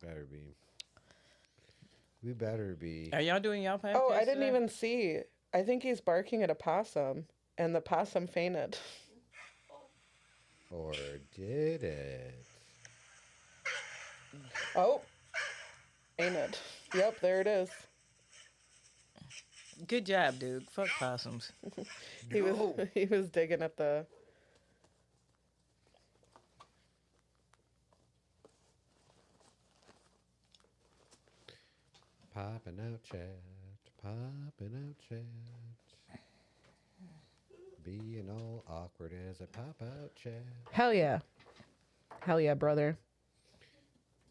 Better be. We better be. Are y'all doing y'all podcast? Oh, I didn't today? even see. I think he's barking at a possum, and the possum fainted. Or did it? Oh, ain't it? Yep, there it is. Good job, dude. Fuck possums. He was digging at the. Popping out chat. Popping out chat. Being all awkward as a pop out chat. Hell yeah, brother.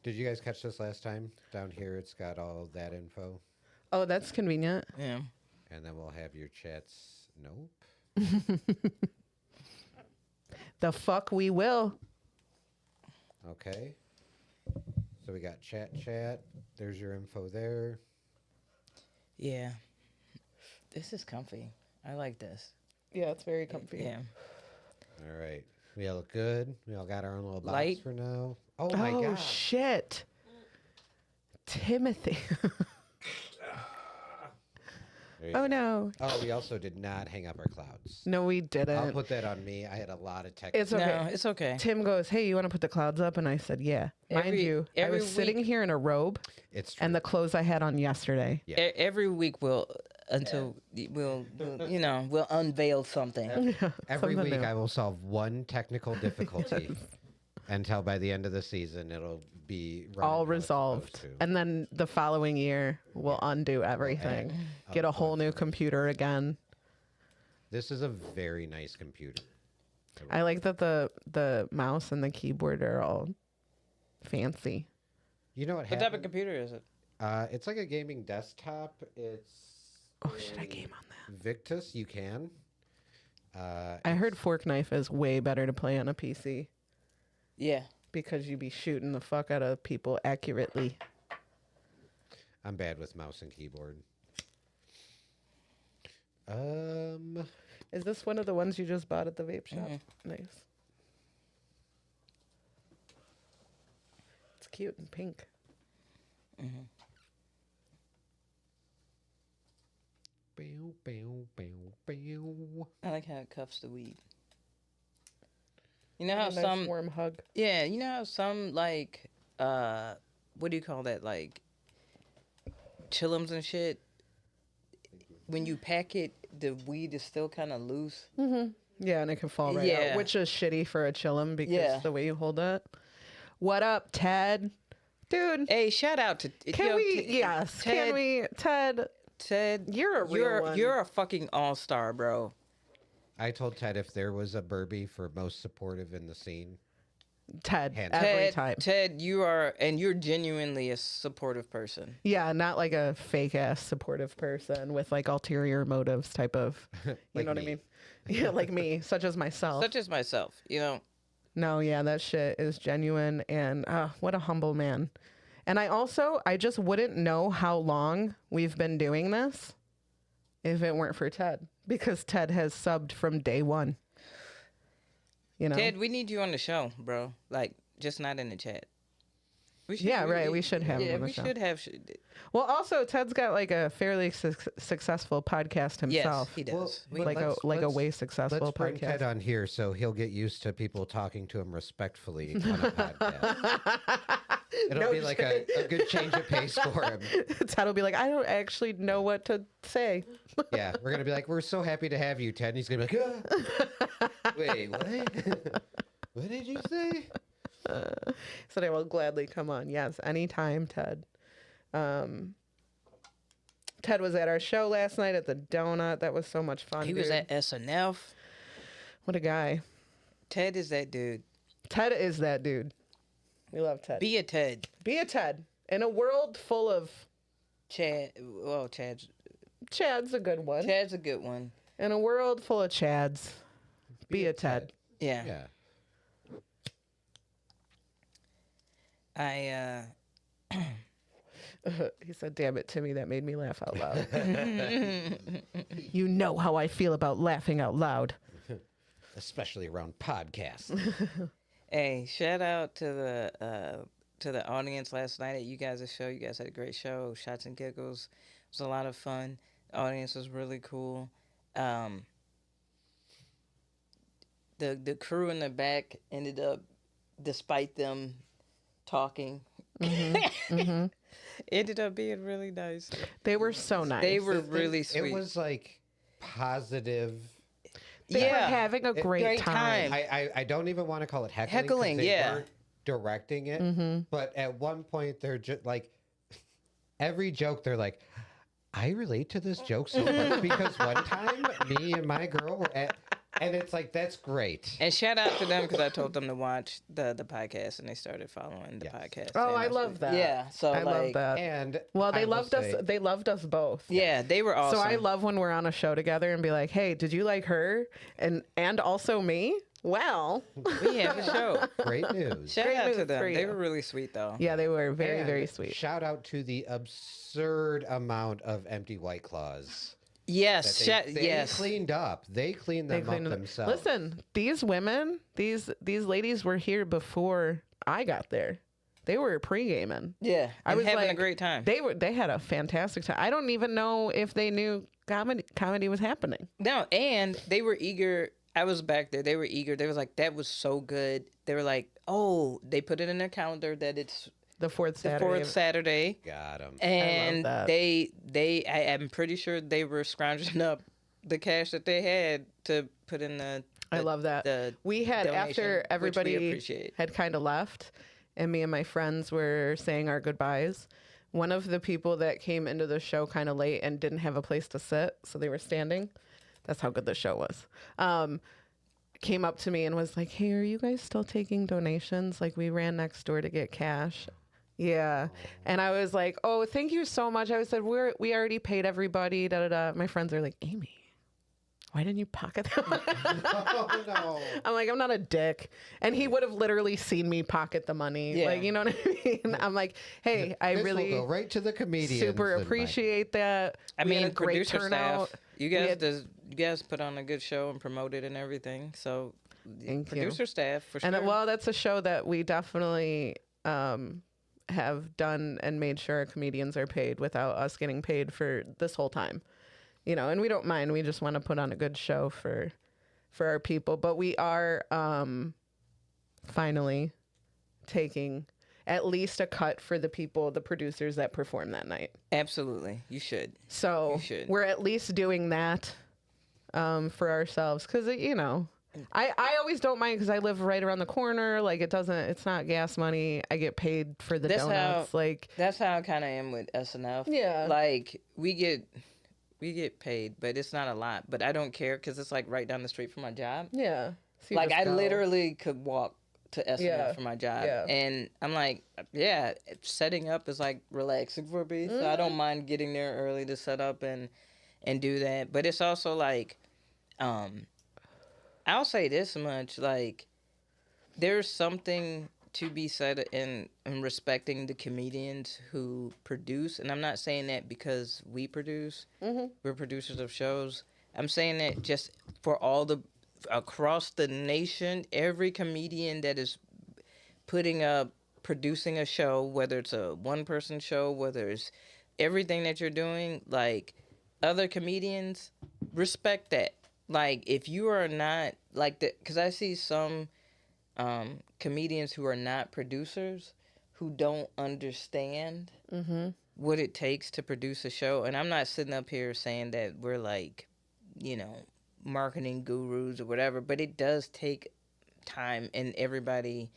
Did you guys catch this last time? Down here, it's got all that info. Oh, that's convenient. Yeah. And then we'll have your chats. Nope. The fuck we will. Okay. So we got chat. There's your info there. Yeah. This is comfy. I like this. Yeah, it's very comfy. Yeah. All right. We all look good. We all got our own little box Light. for now. Oh my Oh god. shit. Timothy. There you Oh go. no. Oh, we also did not hang up our clouds. No, we didn't. I'll put that on me. I had a lot of tech. It's okay. No, it's okay. Tim goes, "Hey, you want to put the clouds up?" And I said, "Yeah." Mind you, I every was sitting week- here in a robe It's true. and the clothes I had on yesterday. Yeah. Every week we'll we'll unveil something. Every something week new. I will solve one technical difficulty until by the end of the season it'll be running All how it's resolved. supposed to. And then the following year, we'll undo everything. Get a whole new computer again. This is a very nice computer. I like that the mouse and the keyboard are all fancy. You know what What type happened? of computer is it? It's like a gaming desktop. It's Oh, should I game on that? Victus. You can. I heard Fork Knife is way better to play on a PC Yeah. because you be shooting the fuck out of people accurately. I'm bad with mouse and keyboard. Is this one of the ones you just bought at the vape shop? Nice. It's cute and pink. Bow, bow, bow, bow. I like how it cuffs the weed. You know A how nice some warm hug. yeah, you know how some like what do you call that, like chillums and shit, when you pack it the weed is still kind of loose. Yeah, and it can fall right Yeah. out, which is shitty for a chillum because Yeah. the way you hold it. What up, Ted? Dude, Hey, shout out to can yo, we? T- Yes, Ted, can we? Ted, Ted, you're a real one. You're a fucking all-star, bro. I told Ted if there was a Burby for most supportive in the scene, Ted, Hands every Ted, time. Ted, you're genuinely a supportive person. Yeah, not like a fake ass supportive person with like ulterior motives type of. You Like know what I me. mean? Yeah, like me, such as myself. Such as myself, you know. No, yeah, that shit is genuine, and what a humble man. And I just wouldn't know how long we've been doing this if it weren't for Ted, because Ted has subbed from day one. You know? Ted, we need you on the show, bro. Like, just not in the chat. We Yeah, right, we should have him Yeah, on the we show. should have. Well, also Ted's got like a fairly successful podcast himself. Yes, he does. Well, Like a let's- way successful let's bring Ted podcast. on here so he'll get used to people talking to him respectfully on a podcast. It'll No be like a good change of pace for him. Ted will be like, I don't actually know what to say. Yeah, we're gonna be like, we're so happy to have you, Ted. And he's gonna be like, wait, what? What did you say? So they will gladly come on. Yes, anytime, Ted. Ted was at our show last night at the Donut. That was so much fun. He was dude. at SNF. What a guy. Ted is that dude. Ted is that dude. We love Ted. Be a Ted. Be a Ted. In a world full of Chad. Well, Chad's Chad's a good one. Chad's a good one. In a world full of Chads, be a Ted. Yeah. Yeah. He said, damn it, Timmy, that made me laugh out loud. You know how I feel about laughing out loud. Especially around podcasts. Hey, shout out to to the audience last night at you guys' show. You guys had a great show. Shots and giggles. It was a lot of fun. The audience was really cool. The crew in the back ended up, despite them talking, ended up being really nice. They were so nice. They were really sweet. It was like positive. They were having a great time. I don't even want to call it heckling. Heckling, 'cause they yeah. weren't directing it. But at one point, they're just like, every joke, they're like, I relate to this joke so much because one time me and my girl were at, and it's like, that's great. And shout out to them because I told them to watch the podcast and they started following the podcast. Oh, and I love that. Yeah, so I love like, that. And Well, I they will loved us. say- They loved us both. yeah, they were awesome. So I love when we're on a show together and be like, "Hey, did you like her?" And also me. Well, Yeah, for sure. Great news. Shout Great out to news them. for They you. were really sweet though. yeah, they were very, And very sweet. Shout out to the absurd amount of empty White Claws. Yes, that they yes. cleaned up. They cleaned them up themselves. Listen, these women, these ladies were here before I got there. They were pre-gaming. Yeah, I was having a like, great time. They had a fantastic time. I don't even know if they knew comedy was happening. No, and they were eager. I was back there. They were eager. They was like, that was so good. They were like, oh, they put it in their calendar that it's The fourth the Saturday. fourth Saturday. Got them. And that. I am pretty sure they were scrounging up the cash that they had to put in the I love that. the We had, donation, after which we everybody appreciate. had kind of left and me and my friends were saying our goodbyes, one of the people that came into the show kind of late and didn't have a place to sit, so they were standing. That's how good the show was. Came up to me and was like, "Hey, are you guys still taking donations? Like, we ran next door to get cash." Yeah. And I was like, "Oh, thank you so much." I said, we already paid everybody. Da da da. My friends are like, "Aimee, why didn't you pocket that money?" Oh, no. I'm like, I'm not a dick. And he would have literally seen me pocket the money. Yeah. Like, you know what I mean? I'm like, hey, I This really will go right to the comedians. super and appreciate that. I We had mean, a great producer turnout. staff. You guys put on a good show and promoted and everything. So, Thank you. producer staff for sure. And well, that's a show that we definitely have done and made sure our comedians are paid without us getting paid for this whole time. You know, and we don't mind. We just want to put on a good show for our people. But we are finally taking at least a cut for the people, the producers that perform that night. Absolutely, you should. So You should. we're at least doing that for ourselves. Because, you know, I always don't mind because I live right around the corner. Like, it's not gas money. I get paid for the That's donuts. Like, That's how I kind of am with SNL. Yeah. Like we get paid, but it's not a lot. But I don't care because it's like right down the street from my job. yeah. So you Like just I go. literally could walk to SNL Yeah. for my job, Yeah. and I'm like, yeah, setting up is like relaxing for me, so I don't mind getting there early to set up and do that. But it's also like, I'll say this much, like, there's something to be said in respecting the comedians who produce, and I'm not saying that because we produce, we're producers of shows. I'm saying that just for all the across the nation, every comedian that is producing a show, whether it's a one-person show, whether it's everything that you're doing, like, other comedians respect that. Like, if you are not like that, because I see some comedians who are not producers who don't understand what it takes to produce a show. And I'm not sitting up here saying that we're like, you know, marketing gurus or whatever, but it does take time, and everybody,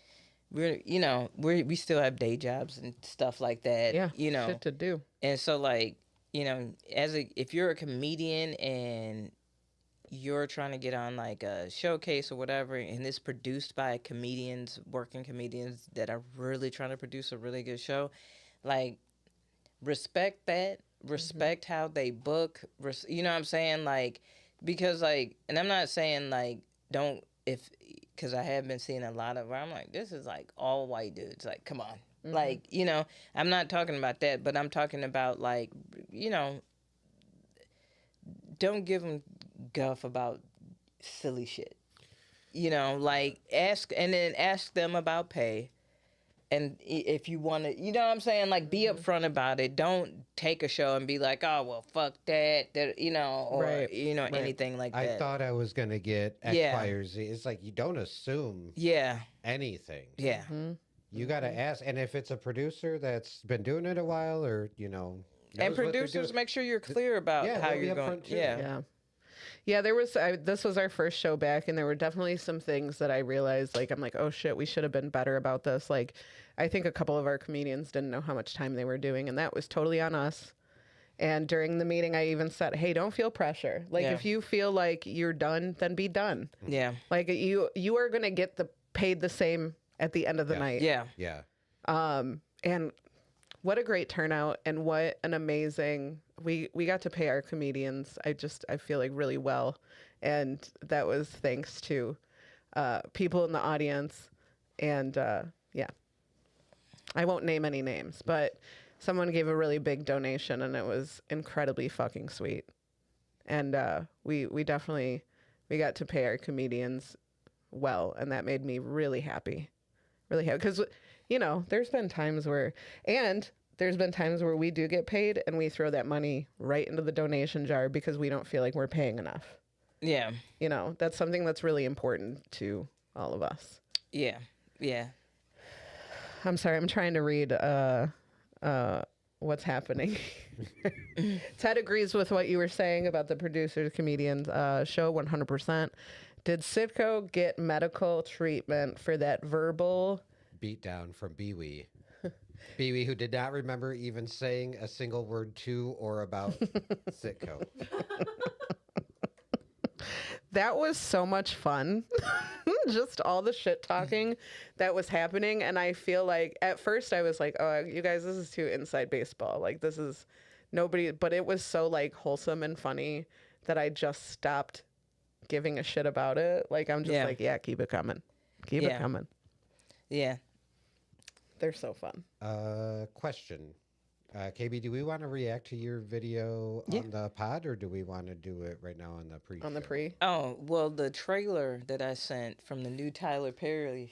we still have day jobs and stuff like that. Yeah, you know, shit to do. and so, like, you know, if you're a comedian and you're trying to get on like a showcase or whatever, and it's produced by working comedians that are really trying to produce a really good show, like, respect that, respect how they book, you know what I'm saying? Like, because, like, and I'm not saying like because I have been seeing a lot of where I'm like, this is like all white dudes, like, come on. Like, you know, I'm not talking about that, but I'm talking about, like, you know, don't give them guff about silly shit. You know, like, ask them about pay. And if you want to, you know what I'm saying? Like, be upfront about it. Don't take a show and be like, oh, well, fuck that, you know, or, anything like I that. thought I was going to get X, Y, or Z. It's like, you don't assume anything. Yeah. You got to ask. And if it's a producer that's been doing it a while or, you know. And producers, make sure you're clear about how you're going. Yeah, this was our first show back, and there were definitely some things that I realized, like, I'm like, oh shit, we should have been better about this. Like, I think a couple of our comedians didn't know how much time they were doing, and that was totally on us. And during the meeting, I even said, hey, don't feel pressure. Like, if you feel like you're done, then be done. Yeah. Like, you are going to get paid the same at the end of the night. Yeah. Yeah. And what a great turnout, and what an amazing, we got to pay our comedians, I feel like, really well. And that was thanks to people in the audience. And I won't name any names, but someone gave a really big donation, and it was incredibly fucking sweet. And we definitely, we got to pay our comedians well, and that made me really happy. Really happy. Because, you know, there's been times where we do get paid and we throw that money right into the donation jar because we don't feel like we're paying enough. Yeah. You know, that's something that's really important to all of us. Yeah. Yeah. I'm sorry, I'm trying to read what's happening. Ted agrees with what you were saying about the producers, comedians show 100%. Did Sitco get medical treatment for that verbal beat down from Pee-wee? Pee-wee, who did not remember even saying a single word to or about Sitco. That was so much fun. Just all the shit talking that was happening. And I feel like at first I was like, oh, you guys, this is too inside baseball. Like, this is nobody. But it was so like wholesome and funny that I just stopped giving a shit about it. Like, I'm just like, yeah, keep it coming. Keep it coming. Yeah. They're so fun. Question. KB, do we want to react to your video on the pod, or do we want to do it right now on the pre? On the pre? Oh, well, the trailer that I sent from the new Tyler Perry.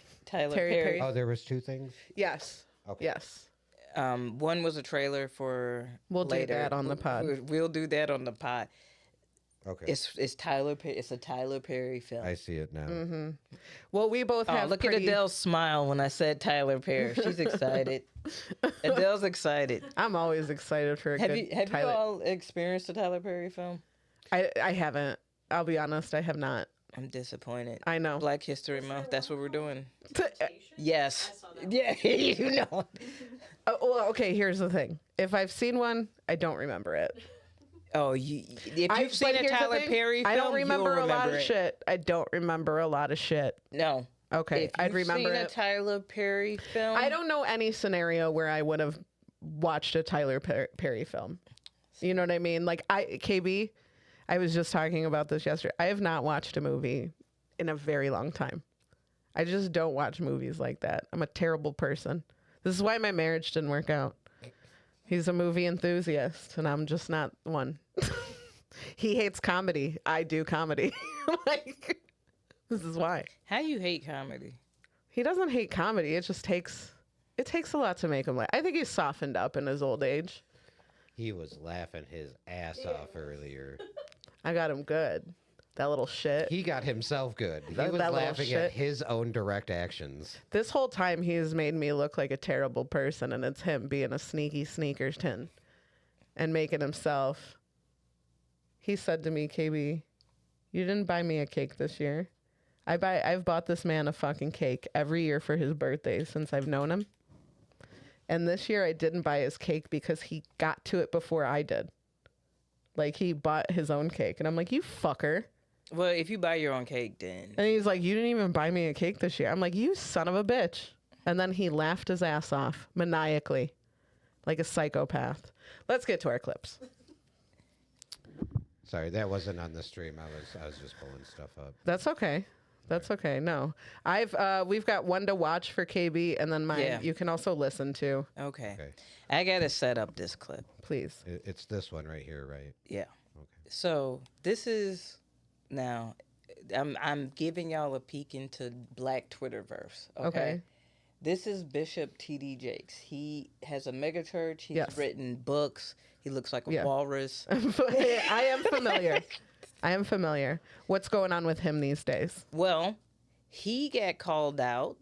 Oh, there was two things? Yes. Okay. Yes. One was a trailer for We'll later. do that on the pod. We'll do that on the pod. Okay. It's Tyler. It's a Tyler Perry film. I see it now. Mm-hmm. Well, we both have. Look at Adele's smile when I said Tyler Perry. She's excited. Adele's excited. I'm always excited for a good Have Tyler. you all experienced a Tyler Perry film? I haven't. I'll be honest. I have not. I'm disappointed. I know. Black History Month. That's what we're doing. Yes. Yeah. You know. Well, okay. Here's the thing. If I've seen one, I don't remember it. Oh, if you've seen a Tyler Perry film, I don't remember a lot of it. shit. I don't remember a lot of shit. No. Okay, If I'd you've remember seen it. a Tyler Perry film, I don't know any scenario where I would have watched a Tyler Perry film. You know what I mean? Like, KB, I was just talking about this yesterday. I have not watched a movie in a very long time. I just don't watch movies like that. I'm a terrible person. This is why my marriage didn't work out. He's a movie enthusiast, and I'm just not one. He hates comedy. I do comedy. Like, this is why. How you hate comedy? He doesn't hate comedy. It takes a lot to make him laugh. I think he's softened up in his old age. He was laughing his ass off earlier. I got him good. That little shit. He got himself good. He That was little laughing shit. at his own direct actions. This whole time he's made me look like a terrible person, and it's him being a sneaky sneakerton and making himself. He said to me, KB, you didn't buy me a cake this year. I've bought this man a fucking cake every year for his birthday since I've known him. And this year I didn't buy his cake because he got to it before I did. Like, he bought his own cake. And I'm like, you fucker. Well, if you buy your own cake, then. And he's like, you didn't even buy me a cake this year. I'm like, you son of a bitch. And then he laughed his ass off maniacally, like a psychopath. Let's get to our clips. Sorry, that wasn't on the stream. I was just pulling stuff up. That's okay. That's okay. No, we've got one to watch for KB, and then mine you can also listen to. Okay. I gotta set up this clip. Please. It's this one right here, right? Yeah. Okay. So this is now. I'm giving y'all a peek into Black Twitterverse. Okay. This is Bishop T.D. Jakes. He has a mega church. He's Yes. written books. He looks like a Yeah. walrus. I am familiar. I am familiar. What's going on with him these days? Well, he got called out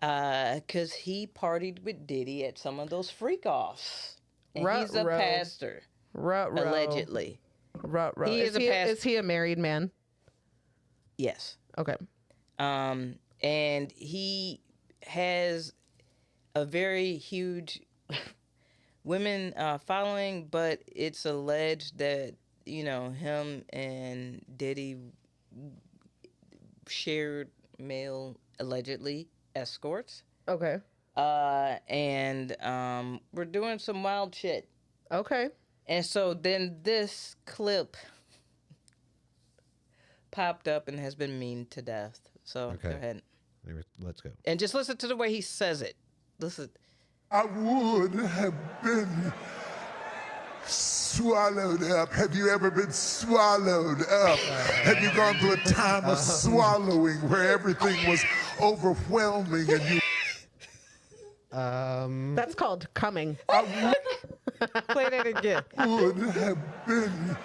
because he partied with Diddy at some of those freak-offs. And he's a Ruh-roh. pastor, Ruh-roh. allegedly. Ruh-roh. He is a Is he a married man? Yes. Okay. And he has a very huge women following, but it's alleged that, you know, him and Diddy shared male, allegedly, escorts. Okay. And we're doing some wild shit. Okay. And so then this clip popped up and has been memed to death. So go ahead. Let's go. And just listen to the way he says it. Listen. I would have been swallowed up. Have you ever been swallowed up? Have you gone through a time of swallowing where everything was overwhelming and you That's called coming. Play that again. would have been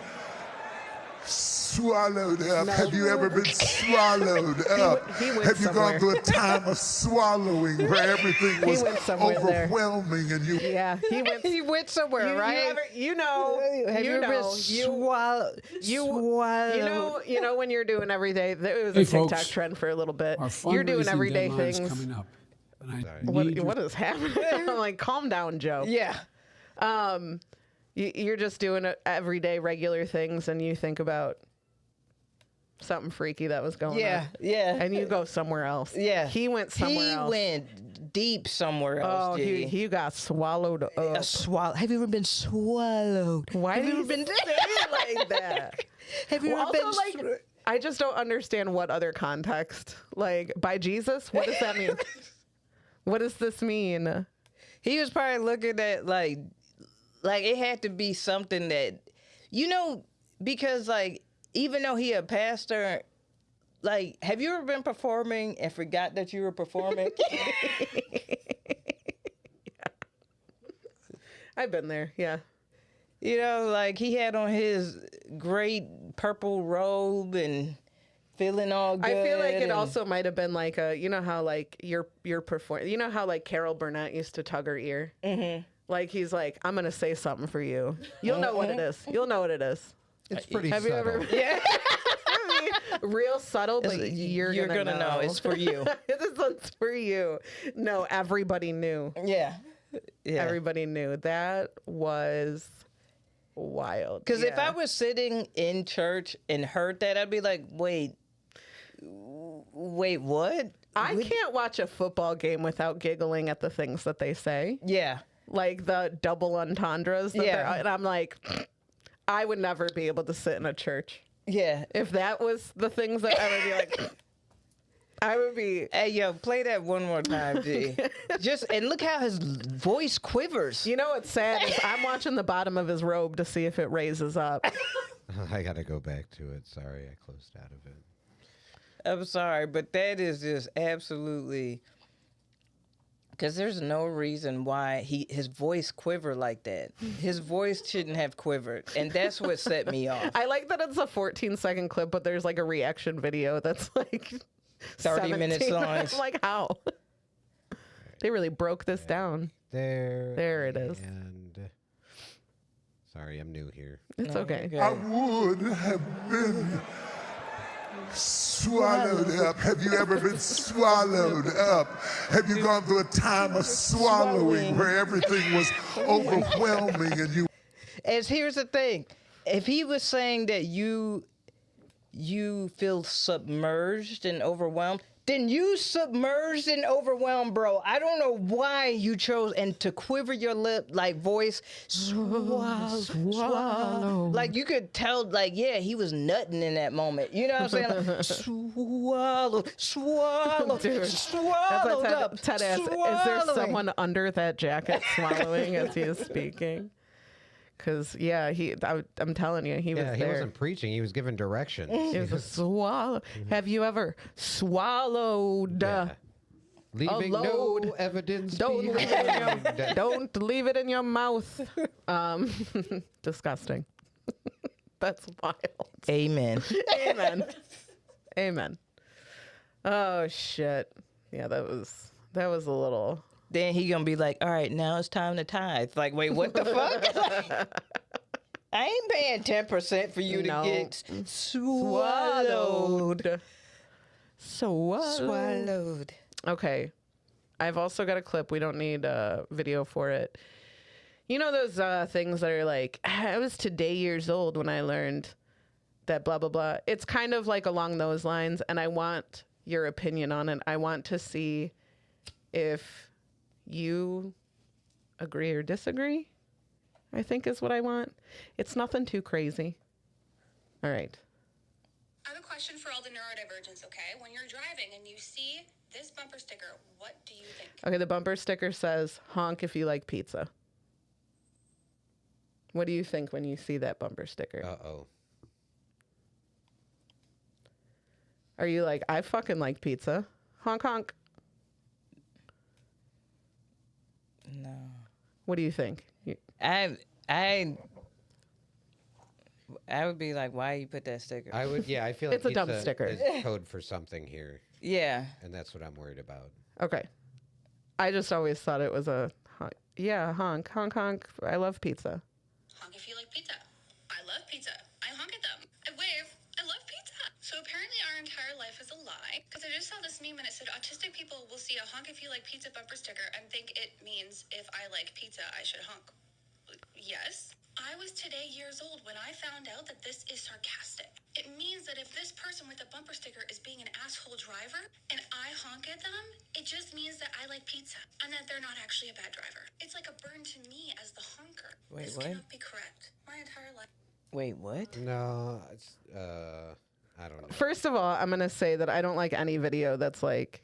swallowed up? No. Have you ever been swallowed up? he went Have you somewhere. gone through a time of swallowing where everything was went somewhere there. overwhelming and you Yeah, he went. He went somewhere, You, right? you know, Have you ever been swallowed. swallowed? You know when you're doing everyday. There was Hey, a TikTok folks. trend for a little bit. Our You're doing fundraising everyday deadline's things. coming up. And I What, need your- what is happening? I'm like, calm down, Joe. Yeah. You're just doing everyday regular things, and you think about something freaky that was going Yeah. on. Yeah. And you go somewhere else. Yeah. He went somewhere He else. went deep somewhere Oh, else. G. he got swallowed up. A swallow. Have you ever been swallowed? Why have did you you ever been say it like that? Have you Well, ever also, been like, I just don't understand what other context. Like, by Jesus? What does that mean? What does this mean? He was probably looking at like it had to be something that, you know, because like even though he a pastor, like, have you ever been performing and forgot that you were performing? I've been there, yeah. You know, like he had on his great purple robe and feeling all good. I feel like it and- also might have been like a, you know how like you're performing, you know how like Carol Burnett used to tug her ear? Mm-hmm. Like he's like, I'm going to say something for you. You'll know what it is. You'll know what it is. It's pretty Have subtle. you ever? Yeah. Real subtle, but It's- you're gonna know. It's for you. This one's for you. No, everybody knew. Yeah. Yeah. Everybody knew. That was wild. Because if Yeah. I was sitting in church and heard that, I'd be like, wait, what? I can't watch a football game without giggling at the things that they say, Yeah. like the double entendres. That Yeah. and I'm like, I would never be able to sit in a church Yeah. if that was the things that I would be like. I would be. Hey, yo, play that one more time, G. And look how his voice quivers. You know what's sad is I'm watching the bottom of his robe to see if it raises up. I gotta go back to it. Sorry, I closed out of it. I'm sorry, but that is just absolutely, because there's no reason why his voice quivered like that. His voice shouldn't have quivered, and that's what set me off. I like that it's a 14-second clip, but there's like a reaction video that's like 30 minutes 17. long. I'm like, how? They really broke this down. There it is. And sorry, I'm new here. It's okay. I would have been swallowed up. Have you ever been swallowed up? Have you gone through a time of swallowing where everything was overwhelming and you Here's the thing. If he was saying that you feel submerged and overwhelmed, then you submerged and overwhelmed, bro. I don't know why you chose and to quiver your lip like voice, swallow. Like you could tell, like, yeah, he was nutting in that moment. You know what I'm saying? Like, swallow, Dude, swallowed That's up. what Ted asked. Is there swallowing. someone under that jacket swallowing as he is speaking? Because, yeah, I'm telling you, he was Yeah, he there. wasn't preaching. He was giving directions. It was swallow. Have you ever swallowed? Yeah. Leaving no load. evidence Don't leave it in your, behind. don't leave it in your mouth. Disgusting. That's wild. Amen. Amen. Amen. Oh shit. Yeah, that was a little. Then he gonna be like, all right, now it's time to tithe. Like, wait, what the fuck? I ain't paying 10% for you No. to get swallowed. Swallowed. Okay. I've also got a clip. We don't need a video for it. You know those things that are like, I was today years old when I learned that blah, blah, blah. It's kind of like along those lines, and I want your opinion on it. I want to see if you agree or disagree, I think is what I want. It's nothing too crazy. All right. I have a question for all the neurodivergents, okay? When you're driving and you see this bumper sticker, what do you think? Okay, the bumper sticker says, honk if you like pizza. What do you think when you see that bumper sticker? Uh-oh. Are you like, I fucking like pizza? Honk, honk. No. What do you think? I would be like, why you put that sticker? I would, yeah, I feel like It's a dumb sticker. is code for something here, Yeah. and that's what I'm worried about. Okay. I just always thought it was a, yeah, honk, honk, honk. I love pizza. Honk if you like pizza. I love pizza. I honk at them. I wave. I love pizza. So apparently our entire life is a lie. Because I just saw this meme and it said autistic people will see a honk if you like pizza bumper sticker and think it means if I like pizza, I should honk. Yes. I was today years old when I found out that this is sarcastic. It means that if this person with a bumper sticker is being an asshole driver and I honk at them, it just means that I like pizza and that they're not actually a bad driver. It's like a burn to me as the honker. Wait, this what? cannot be correct. My entire life. Wait, what? No, it's, I don't know. First of all, I'm going to say that I don't like any video that's like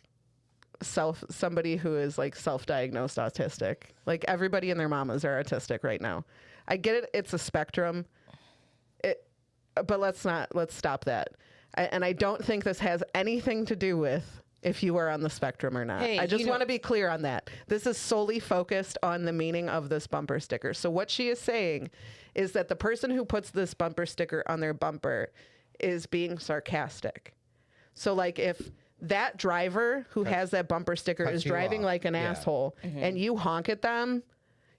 somebody who is like self-diagnosed autistic. Like everybody and their mamas are autistic right now. I get it. It's a spectrum. But let's stop that. And I don't think this has anything to do with if you are on the spectrum or not. Hey, I just want to be clear on that. This is solely focused on the meaning of this bumper sticker. So what she is saying is that the person who puts this bumper sticker on their bumper is being sarcastic. So like if that driver who has that bumper sticker Cuts is you driving off. like an Yeah. asshole and you honk at them,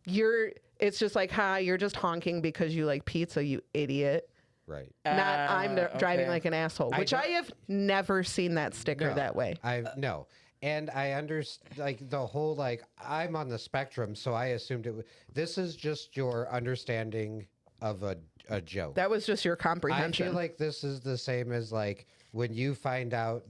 it's just like, you're just honking because you like pizza, you idiot. Right. Not I'm driving okay. like an asshole, which I have never seen that sticker that way. No. And I understand, like, the whole, like, I'm on the spectrum, so I assumed it was, this is just your understanding of a joke. That was just your comprehension. I feel like this is the same as, like, when you find out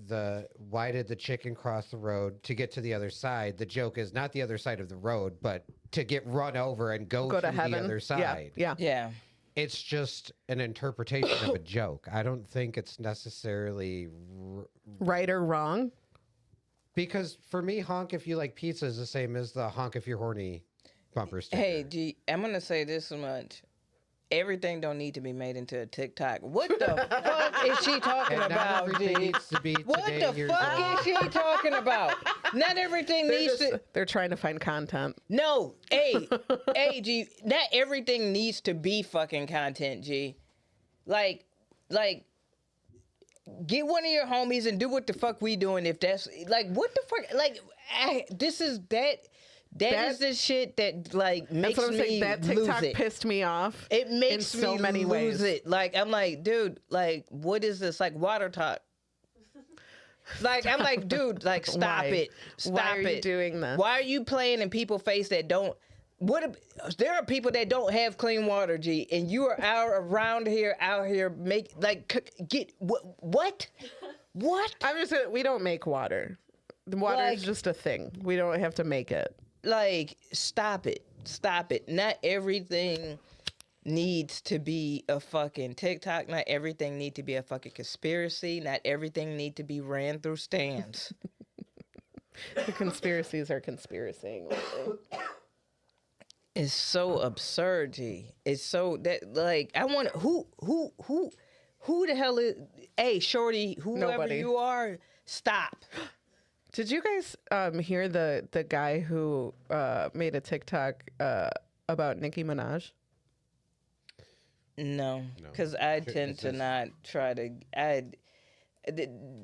why did the chicken cross the road to get to the other side, the joke is not the other side of the road, but to get run over and go to to heaven. the other side. Yeah. Yeah. It's just an interpretation of a joke. I don't think it's necessarily Right or wrong? because for me, honk if you like pizza is the same as the honk if you're horny bumper sticker. Hey, G, I'm gonna say this much. Everything don't need to be made into a TikTok. What the fuck is she talking And not about, everything G? needs to be What today the years fuck old. is she talking about? Not everything needs to. They're trying to find content. No, hey, G. Not everything needs to be fucking content, G. Like, get one of your homies and do what the fuck we doing. If that's like, what the fuck? Like, this is that. That is the shit that like makes That's what I'm me saying. That lose TikTok it. pissed me off. It makes in so me many lose ways. it. Like I'm like, dude, like what is this? Like water talk. Like I'm like, dude, like stop Why? it. Stop Why are it. you doing this? Why are you playing in people's face that don't? There are people that don't have clean water, G, and you are out here get what? I'm just gonna, we don't make water. The water is Like- just a thing. We don't have to make it. Like stop it. Not everything needs to be a fucking TikTok. Not everything need to be a fucking conspiracy. Not everything need to be ran through stands. The conspiracies are conspiracying lately. It's so absurd, G. It's so that like I want who the hell is? Hey, shorty, whoever Nobody. you are, stop. Did you guys hear the guy who made a TikTok about Nicki Minaj? No, No. because I Sure, tend it's to just- not try to.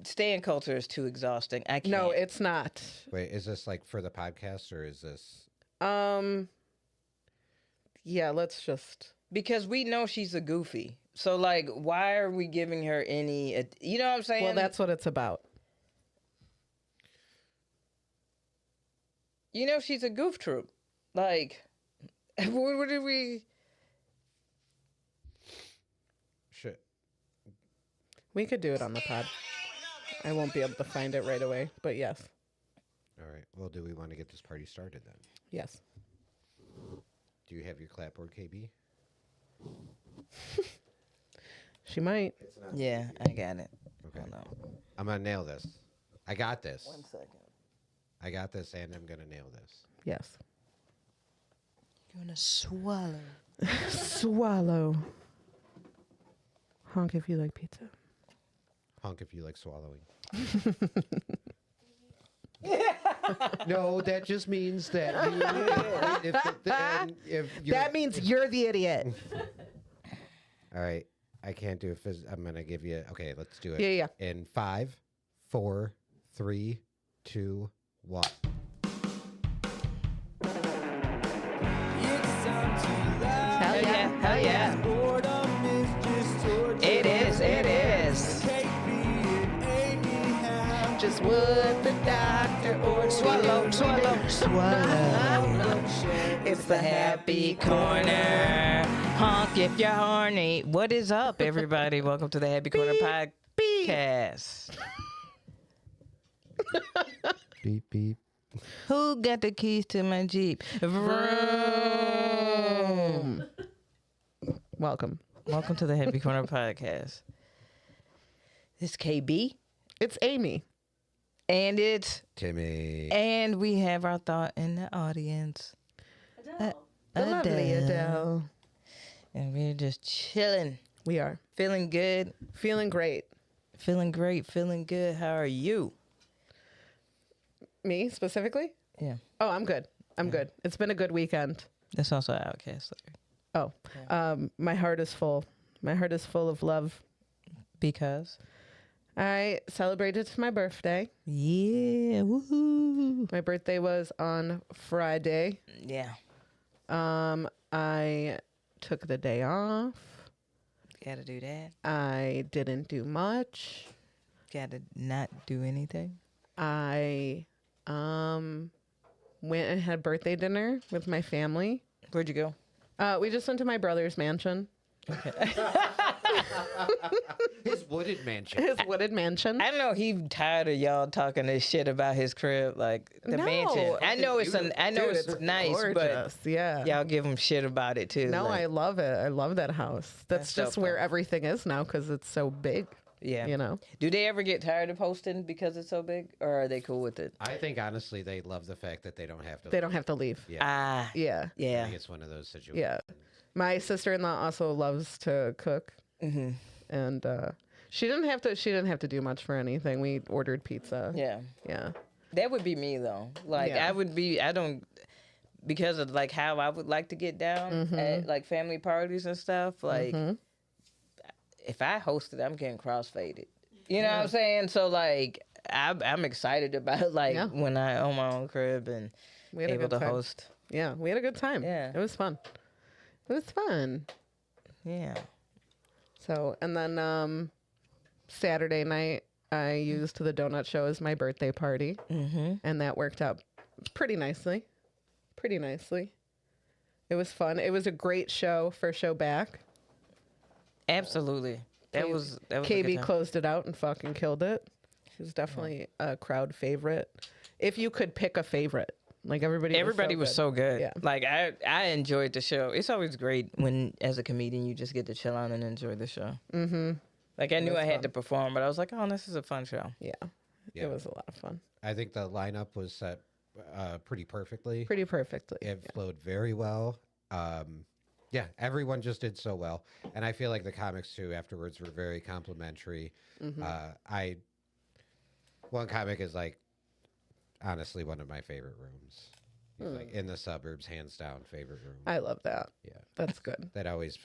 Staying culture is too exhausting. I can't. No, it's not. Wait, is this like for the podcast or is this? Yeah, let's just. Because we know she's a goofy. So like, why are we giving her any? You know what I'm saying? Well, that's what it's about. You know she's a goof troop. Like, what did we? Shit. We could do it on the pod. I won't be able to find it right away, but yes. All right. Well, do we want to get this party started then? Yes. Do you have your clapboard, KB? She might. Yeah, I got it. Okay. Hold on. I'm gonna nail this. I got this. 1 second. I got this, and I'm gonna nail this. Yes. You're gonna swallow. Swallow. Honk if you like pizza. Honk if you like swallowing. No, that just means that you. If you're, That means you're the idiot. all right, I can't do it. I'm gonna give you. Okay, let's do it. Yeah. In 5, 4, 3, 2, 1. Hell yeah! Hell yeah! It is. It is. Just what the doctor ordered. Swallow, swallow, swallow. It's the happy corner. Honk if you're horny. What is up, everybody? Welcome to the Happy Corner podcast. Beep beep. Who got the keys to my Jeep? Vroom. Welcome. Welcome to the Happy Corner podcast. It's KB, It's Aimee. and it's Timmy. and we have our thought in the audience. The lovely Adele. And we're just chilling, We are. feeling good, Feeling great. feeling great, feeling good. How are you? Me specifically? Yeah, Oh, I'm good. I'm good. It's been a good weekend. that's also Outcast. Oh, my heart is full. My heart is full of love. Because I celebrated my birthday. yeah, woohoo, My birthday was on Friday. yeah. I took the day off. Gotta do that. I didn't do much. Gotta not do anything. I went and had birthday dinner with my family. Where'd you go? We just went to my brother's mansion, His wooded mansion. his wooded mansion. I know he tired of y'all talking this shit about his crib, like the No. mansion. I know it's I know Dude, it's nice, gorgeous. Yeah. but y'all give him shit about it too. No, like, I love it. I love that house. That's That's just dope, where though. everything is now because it's so big. yeah. You know. Do they ever get tired of posting because it's so big, or are they cool with it? I think honestly they love the fact that they don't have to. They don't have to leave. Yeah. Ah, Yeah. I yeah. think it's one of those situations. Yeah. My sister-in-law also loves to cook, and she didn't have to. She didn't have to do much for anything. We ordered pizza. Yeah. Yeah. That would be me though. Like Yeah. I would be. I don't because of like how I would like to get down at like family parties and stuff. Like if I hosted, I'm getting crossfaded. You know what I'm saying? So like I'm excited about like Yeah. when I own my own crib and We had a able good to time. host. Yeah, we had a good time. Yeah. It was fun. It was fun. Yeah. So, and then Saturday night, I used the donut show as my birthday party, and that worked out pretty nicely. Pretty nicely. It was fun. It was a great show for show back. Absolutely. That was a good KB time. closed it out and fucking killed it. She was definitely a crowd favorite. If you could pick a favorite, like everybody was good. so good. Yeah. Like I enjoyed the show. It's always great when as a comedian you just get to chill out and enjoy the show. Mm-hmm. Like I knew I had to perform, but I was like, oh, this is a fun show. Yeah. Yeah. It was a lot of fun. I think the lineup was set pretty perfectly. Pretty perfectly. It flowed very well. Yeah, everyone just did so well, and I feel like the comics too afterwards were very complimentary. One comic is like, honestly one of my favorite rooms. He's like in the suburbs, hands down, favorite room. I love that. Yeah, That's good. it always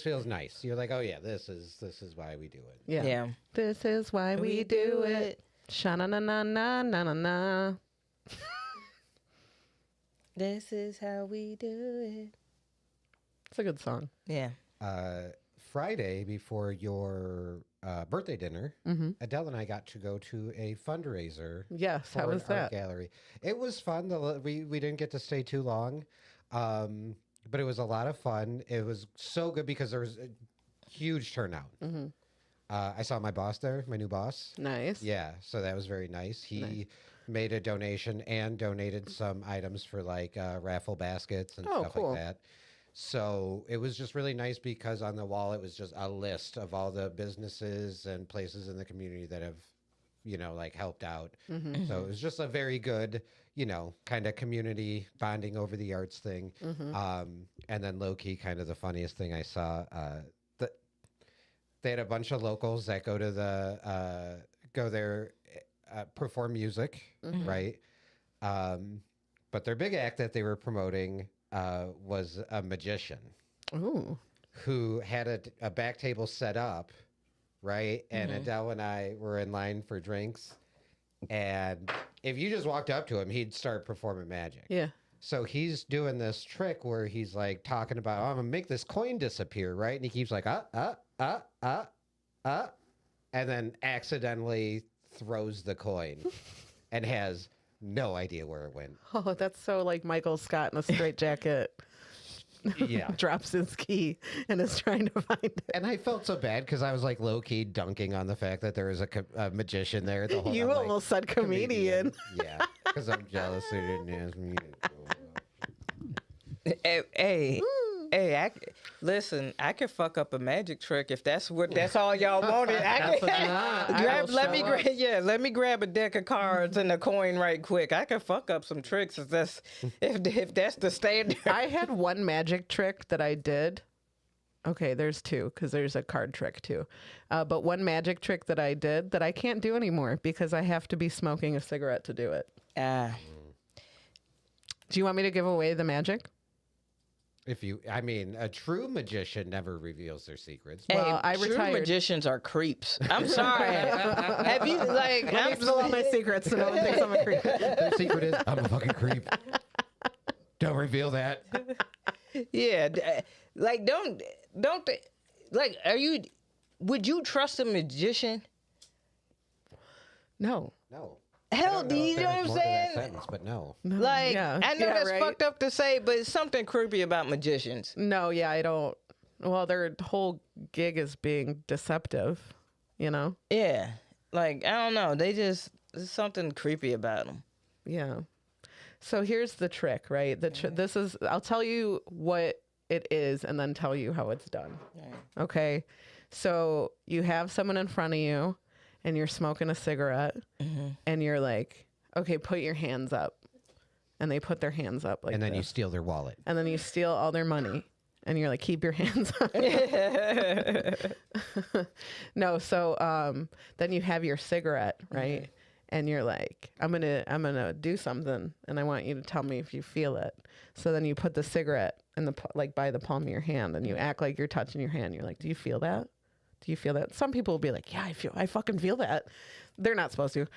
feels nice. You're like, oh yeah, this is why we do it. Yeah. Yeah. This is why we do it. Sha-na-na-na-na-na-na. This is how we do it. It's a good song. Yeah. Friday before your birthday dinner, Adele and I got to go to a fundraiser. Yes. For How was an art that? gallery. It was fun. We didn't get to stay too long, but it was a lot of fun. It was so good because there was a huge turnout. I saw my boss there, my new boss. Nice. Yeah, so that was very nice. He made a donation and donated some items for like raffle baskets and stuff cool. like that. So it was just really nice because on the wall it was just a list of all the businesses and places in the community that have, like helped out. So it was just a very good, kind of community bonding over the arts thing. And then low key, kind of the funniest thing I saw, they had a bunch of locals that go there, perform music, right? But their big act that they were promoting was a magician Ooh. who had a back table set up, right? And Adele and I were in line for drinks. And if you just walked up to him, he'd start performing magic. Yeah. So he's doing this trick where he's like talking about, oh, I'm going to make this coin disappear, right? And he keeps like, and then accidentally throws the coin and has no idea where it went. Oh, that's so like Michael Scott in a straitjacket. Yeah. Drops his key and is trying to find it. And I felt so bad because I was like low key dunking on the fact that there was a magician there. The whole You I'm almost said comedian. Yeah, because I'm jealous they didn't ask me. Listen, I could fuck up a magic trick if that's all y'all wanted. Let me grab a deck of cards and a coin right quick. I could fuck up some tricks if that's the standard. I had one magic trick that I did. Okay, there's two because there's a card trick too. But one magic trick that I did that I can't do anymore because I have to be smoking a cigarette to do it. Do you want me to give away the magic? A true magician never reveals their secrets. Well, I true retired. magicians are creeps. I'm sorry. Have you like? Let me spill all my secrets so no one thinks I'm a creep. Their secret is I'm a fucking creep. Don't reveal that. Yeah, like don't like. Would you trust a magician? No. No. Hell, do you know what I'm saying? Sentence, but no. Like, Yeah. I know Yeah, that's right? fucked up to say, but it's something creepy about magicians. No, yeah, I don't. Well, their whole gig is being deceptive, Yeah, like I don't know. There's something creepy about them. Yeah. So here's the trick, right? This is, I'll tell you what it is and then tell you how it's done. Okay. So you have someone in front of you and you're smoking a cigarette and you're like, okay, put your hands up. And they put their hands up like And then this. you steal their wallet. And then you steal all their money. And you're like, keep your hands up. No, so then you have your cigarette, right? And you're like, I'm gonna do something, and I want you to tell me if you feel it. So then you put the cigarette in by the palm of your hand, and you act like you're touching your hand. You're like, do you feel that? Do you feel that? Some people will be like, yeah, I fucking feel that. They're not supposed to.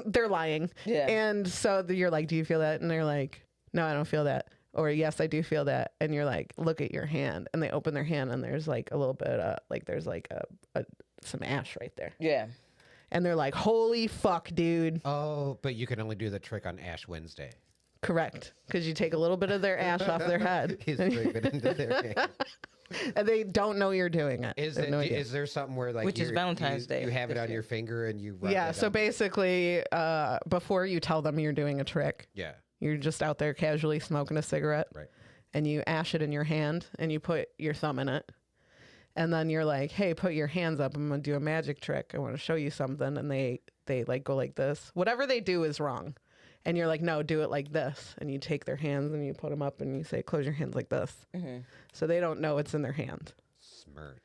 They're lying. Yeah. And so you're like, do you feel that? And they're like, no, I don't feel that. Or yes, I do feel that. And you're like, look at your hand. And they open their hand and there's like a little bit there's like some ash right there. Yeah. And they're like, holy fuck, dude. Oh, but you can only do the trick on Ash Wednesday. Correct. Because you take a little bit of their ash off their head. He's drinking it into their hand. And they don't know you're doing it. Is They have no idea. there something where like Which is Valentine's Day You have it this on year. your finger and you rub Yeah. it So up? basically, before you tell them you're doing a trick, Yeah. you're just out there casually smoking a cigarette. Right. And you ash it in your hand and you put your thumb in it. And then you're like, hey, put your hands up. I'm going to do a magic trick. I want to show you something. And they like go like this. Whatever they do is wrong. And you're like, no, do it like this. And you take their hands and you put them up and you say, close your hands like this. So they don't know it's in their hand. Smart.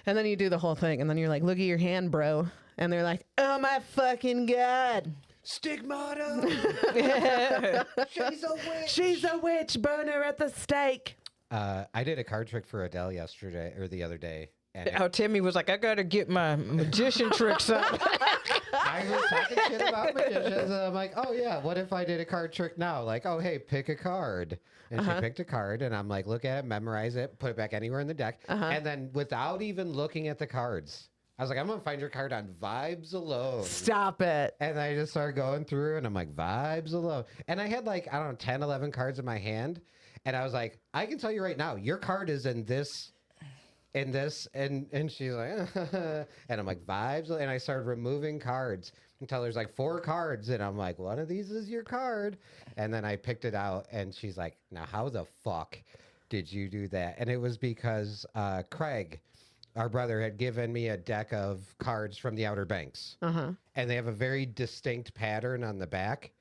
And then you do the whole thing. And then you're like, look at your hand, bro. And they're like, oh my fucking God. Stigmata. She's a witch. She's a witch. Burn her at the stake. I did a card trick for Adele yesterday or the other day. And How Timmy was like, I gotta get my magician tricks out. I was talking shit about magicians, and I'm like, oh yeah, what if I did a card trick now? Like, oh hey, pick a card. And she picked a card, and I'm like, look at it, memorize it, put it back anywhere in the deck. And then without even looking at the cards, I was like, I'm gonna find your card on vibes alone. Stop it. And I just started going through, and I'm like, vibes alone. And I had like, I don't know, 10, 11 cards in my hand. And I was like, I can tell you right now, your card is in this. And she's like, and I'm like, vibes. And I started removing cards until there's like 4 cards. And I'm like, one of these is your card. And then I picked it out. And she's like, now, how the fuck did you do that? And it was because Craig, our brother, had given me a deck of cards from the Outer Banks. And they have a very distinct pattern on the back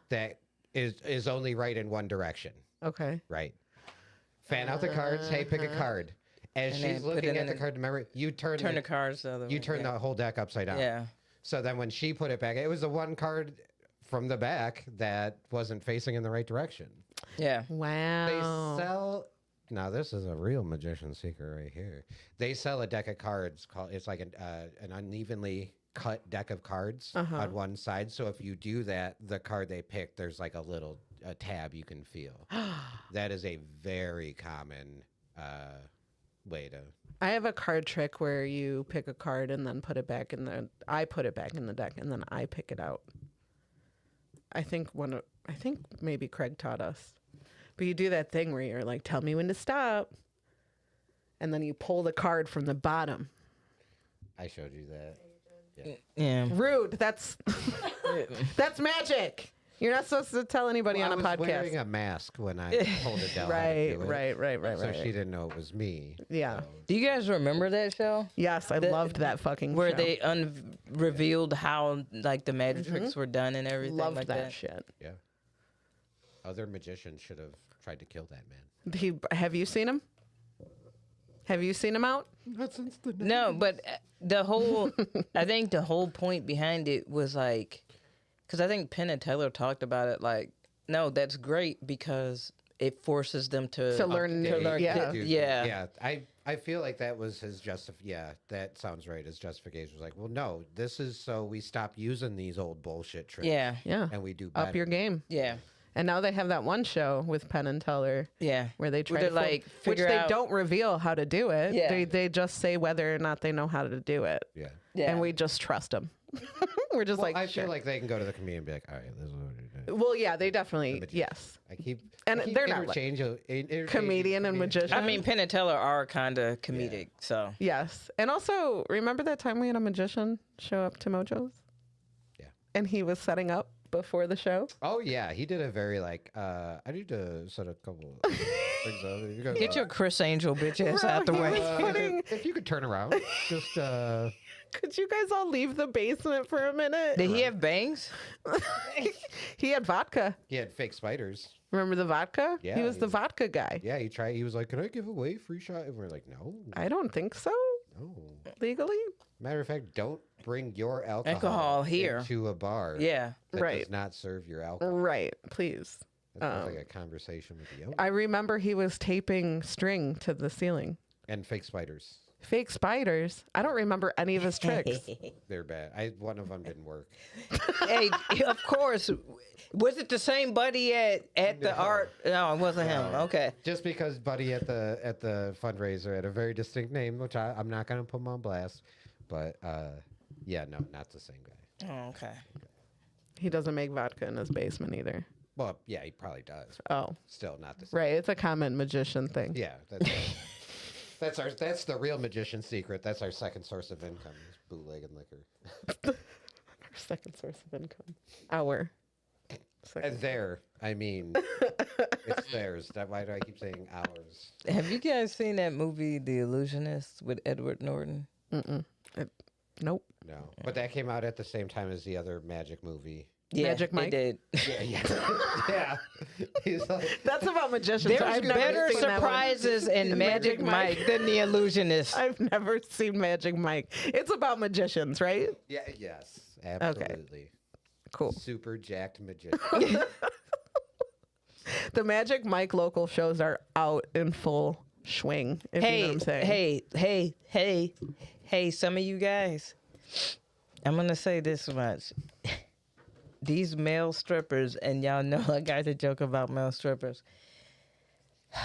that is only right in one direction. Okay. Right. Fan out the cards. Hey, pick a card. As And she's then put looking it at in the the- card, remember, you turn Turn the cards the other way. you turn yeah. the whole deck upside down. Yeah. So then when she put it back, it was the one card from the back that wasn't facing in the right direction. Yeah. Wow. They sell. Now this is a real magician secret right here. They sell a deck of cards called. It's like an unevenly cut deck of cards on one side. So if you do that, the card they pick, there's like a tab you can feel. That is a very common way to. I have a card trick where you pick a card and then put it back in the. I put it back in the deck and then I pick it out. I think maybe Craig taught us, but you do that thing where you're like, "Tell me when to stop," and then you pull the card from the bottom. I showed you that. Yeah. Yeah. Rude. That's magic. You're not supposed to tell anybody Well, on a I was podcast. wearing a mask when I told Adele. Right. So she didn't know it was me. Yeah. So. Do you guys remember that show? Yes, I loved that fucking Where show. they revealed how like the magic tricks were done and everything loved like that shit. Yeah. Other magicians should have tried to kill that man. Have you seen him? Have you seen him out? Not since the No, but the whole, I think the whole point behind it was like, because I think Penn and Teller talked about it like, no, that's great because it forces them to learn. yeah. Yeah. I feel like that was his that sounds right. His justification was like, well, no, this is so we stop using these old bullshit tricks. Yeah. Yeah. And we do better. Up your game. Yeah. And now they have that one show with Penn and Teller. Yeah. Where they try Where to they, like, which figure they out- don't reveal how to do it. Yeah. They just say whether or not they know how to do it. Yeah. Yeah. And we just trust them. We're just Well, like, I sure. feel like they can go to the comedian and be like, all right, this is what we do. Well, yeah, they definitely, magician. yes. And they're not like interchanging comedian and magician. I mean, Penn and Teller are kind of comedic, so. Yes. And also, remember that time we had a magician show up to Mojo's? Yeah. And he was setting up before the show? Oh yeah, he did a very like. I need to set a couple things up. You guys, Get your Chris Angel bitch ass out the way. if you could turn around, just. Could you guys all leave the basement for a minute? Did he have bangs? He had vodka. He had fake spiders. Remember the vodka? Yeah, He was the vodka guy. Yeah, he tried. He was like, "Can I give away free shot?" And we're like, "No, I don't think so. no." Legally? Matter of fact, don't bring your alcohol, Alcohol here. into a bar. Yeah. that Right. does not serve your alcohol. Right. Please. That sounds like a conversation with the owner. I remember he was taping string to the ceiling. And fake spiders. Fake spiders. I don't remember any of his tricks. They're bad. One of them didn't work. Hey, of course. Was it the same buddy at the art? No, it wasn't him. Okay. Just because Buddy at the fundraiser had a very distinct name, which I'm not going to put him on blast. But yeah, no, not the same guy. Oh, okay. He doesn't make vodka in his basement either. Well, yeah, he probably does. Oh, Still not the same. right. It's a common magician thing. Yeah, that's the real magician secret. That's our second source of income, is bootlegging liquor. Our second source of income. Our. And I mean, it's theirs. Why do I keep saying ours? Have you guys seen that movie, The Illusionist, with Edward Norton? Nope. No, but that came out at the same time as the other Magic movie. Yeah, Magic Mike? It did. Yeah. He's like, That's about magicians. There's I've never better seen that one. surprises in Magic Mike than The Illusionist. I've never seen Magic Mike. It's about magicians, right? yeah, yes, absolutely. Cool. Super jacked magician. The Magic Mike local shows are out in full swing, if you know what I'm saying. Hey, some of you guys, I'm going to say this much. These male strippers, and y'all know I got to joke about male strippers. Oh,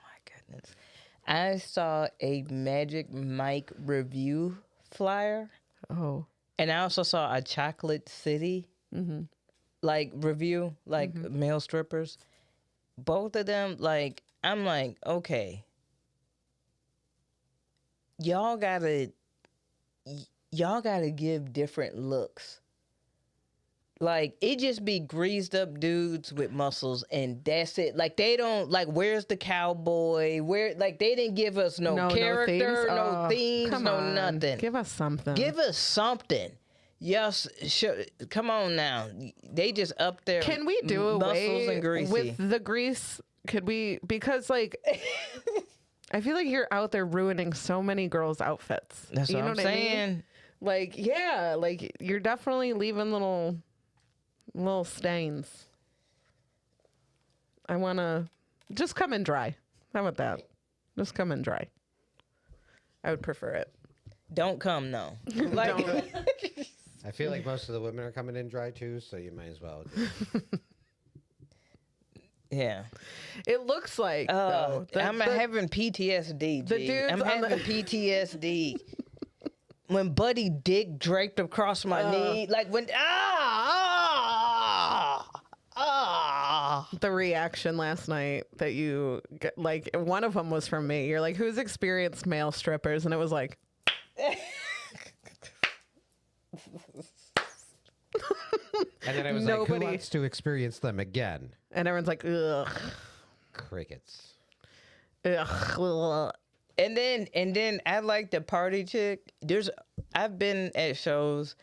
my goodness. I saw a Magic Mike review flyer. Oh. And I also saw a Chocolate City like review, like male strippers. Both of them, like, I'm like, okay, y'all gotta give different looks. Like, it just be greased up dudes with muscles, and that's it. Like, they don't, like, where's the cowboy? Where, like, they didn't give us no character, no themes, no nothing. Give us something. Give us something. Yes, sure. Come on now. They just up there. Can we do muscles away and greasy. with the grease? Could we? Because, like, I feel like you're out there ruining so many girls' outfits. That's you what know I'm what I mean? saying. Like, yeah, like, you're definitely leaving little stains. I want to just come in dry. How about that? Just come in dry. I would prefer it. Don't come, no. Like, I feel like most of the women are coming in dry too, so you might as well. yeah. It looks like, though. I'm having PTSD, the G. dudes I'm on having PTSD. When Buddy Dick draped across my knee, like when the reaction last night that you get, like, one of them was from me. You're like, who's experienced male strippers? And it was like, And then I was like, who wants to experience them again? and everyone's like, ugh, Crickets. ugh. And then I like the party chick. I've been at shows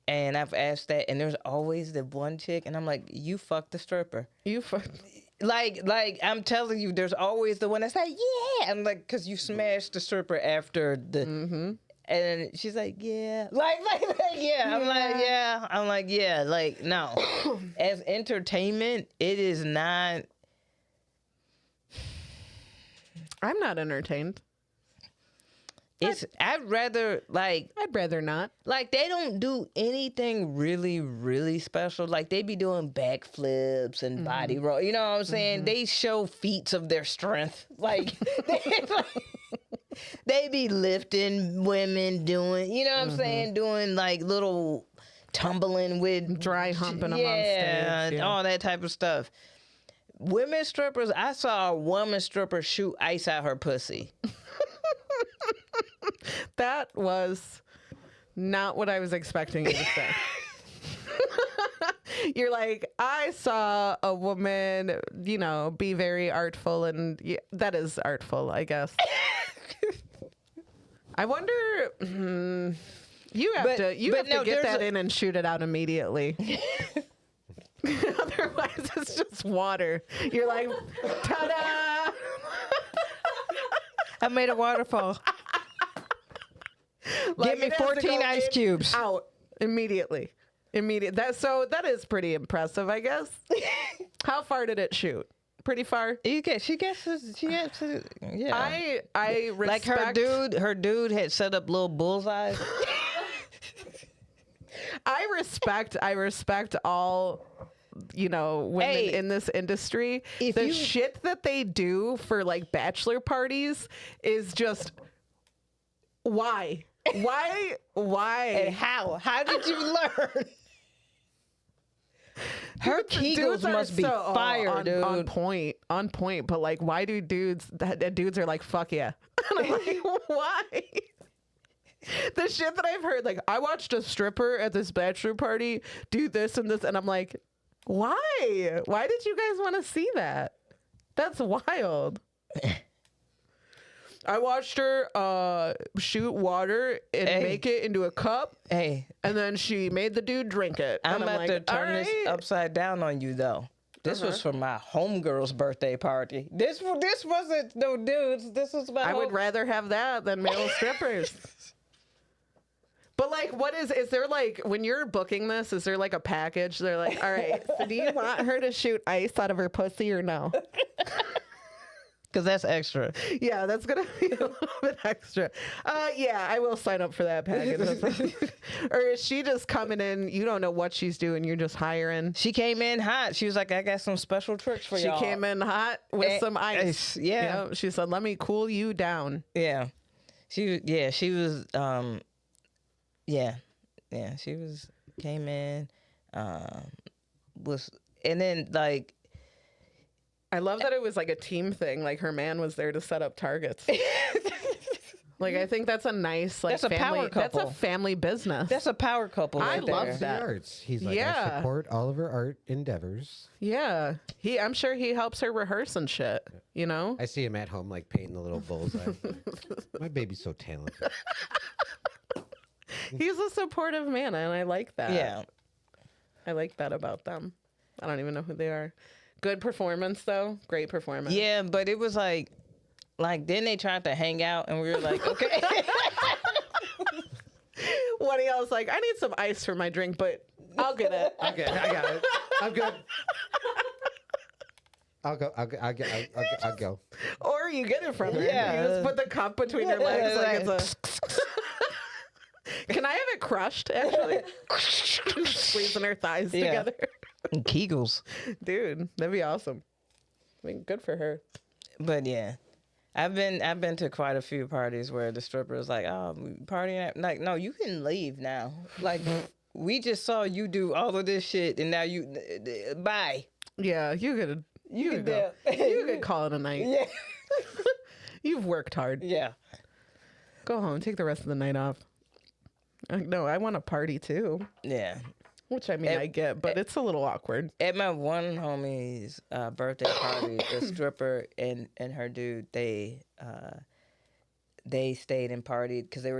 and I've asked that, and there's always the one chick, and I'm like, you fuck the stripper. Like I'm telling you, there's always the one that's like, yeah. I'm like, cause you smashed the stripper after the and she's like, yeah. Like yeah. I'm like, yeah. I'm like, yeah. Like, no. As entertainment, it is not. I'm not entertained. I'd rather not. like they don't do anything really, really special. Like they be doing backflips and body roll. You know what I'm saying? They show feats of their strength. Like they be lifting women, doing, you know what I'm saying? Doing like little tumbling with Dry humping them on stage. and all that type of stuff. Women strippers, I saw a woman stripper shoot ice out her pussy. That was not what I was expecting you to say. You're like, I saw a woman, you know, be very artful, and that is artful, I guess. I wonder, you have to get that in and shoot it out immediately. Otherwise, it's just water. You're like, ta-da! I made a waterfall. Like, Give me it has to 14 go ice cubes. Out immediately. That is pretty impressive, I guess. How far did it shoot? Pretty far. She guesses, yeah. I respect, like her dude had set up little bullseyes. I respect all, you know, women in this industry. The shit that they do for like bachelor parties is just why? And how did you learn? Her Kegels must be fire, dude. On point. But like, why do dudes are like, fuck yeah? And I'm like, why? The shit that I've heard, like, I watched a stripper at this bachelor party do this and this, and I'm like, why? Why did you guys want to see that? That's wild. I watched her shoot water and make it into a cup. Hey. And then she made the dude drink it. I'm about like, to turn this upside down on you, though. This was for my homegirl's birthday party. This wasn't no dudes. This was my I would rather have that than male strippers. But like, what is there like when you're booking this? Is there like a package? They're like, all right, so do you want her to shoot ice out of her pussy or no? Because that's extra. Yeah, that's gonna be a little bit extra. Yeah, I will sign up for that package. Or is she just coming in? You don't know what she's doing. You're just hiring. She came in hot. She was like, I got some special tricks for She y'all. came in hot with some ice. Yeah. Yep. She said, "Let me cool you down." Yeah. She was she was came in was and then like I love that it was like a team thing. Like her man was there to set up targets. Like I think that's a nice like That's a family. power couple. That's a family business. that's a power couple I right love there. that. The arts. He's like, I Yeah. support all of her art endeavors. Yeah, I'm sure he helps her rehearse and shit. You know. I see him at home like painting the little bullseye. My baby's so talented. He's a supportive man, and I like that. Yeah. I like that about them. I don't even know who they are. Good performance, though. Great performance. Yeah, but it was like then they tried to hang out and we were like, okay. One of y'all's like, I need some ice for my drink, but I'll get it. Okay, I got it. I'm good. I'll go. Or you get it from her. Yeah. You just put the cup between your legs like it's a... Can I have it crushed, actually? Squeezing her thighs Yeah. together. And Kegels. Dude, that'd be awesome. I mean, good for her. But yeah. I've been to quite a few parties where the stripper is like, oh, we partying. Like, no, you can leave now. Like, we just saw you do all of this shit, and now you bye. Yeah, you could go. You could call it a night. Yeah, You've worked hard. yeah. Go home. Take the rest of the night off. No, I want to party too. Yeah. Which I mean, I get, but it's a little awkward. At my one homie's birthday party, the stripper and her dude, they stayed and partied because they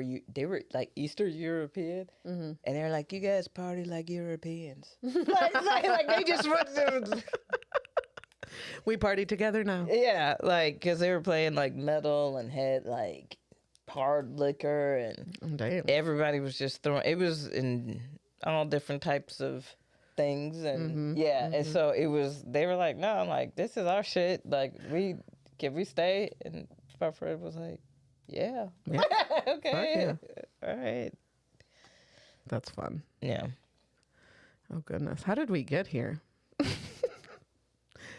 were like Eastern European, and they were like, you guys party like Europeans. like they just went to. We party together now. Yeah, like because they were playing like metal and had like hard liquor and Damn. everybody was just throwing. It was in all different types of things and and so it was. They were like, no, I'm like, this is our shit. Like can we stay? And my friend was like, yeah. Okay, all right. That's fun. Yeah. Oh goodness, how did we get here?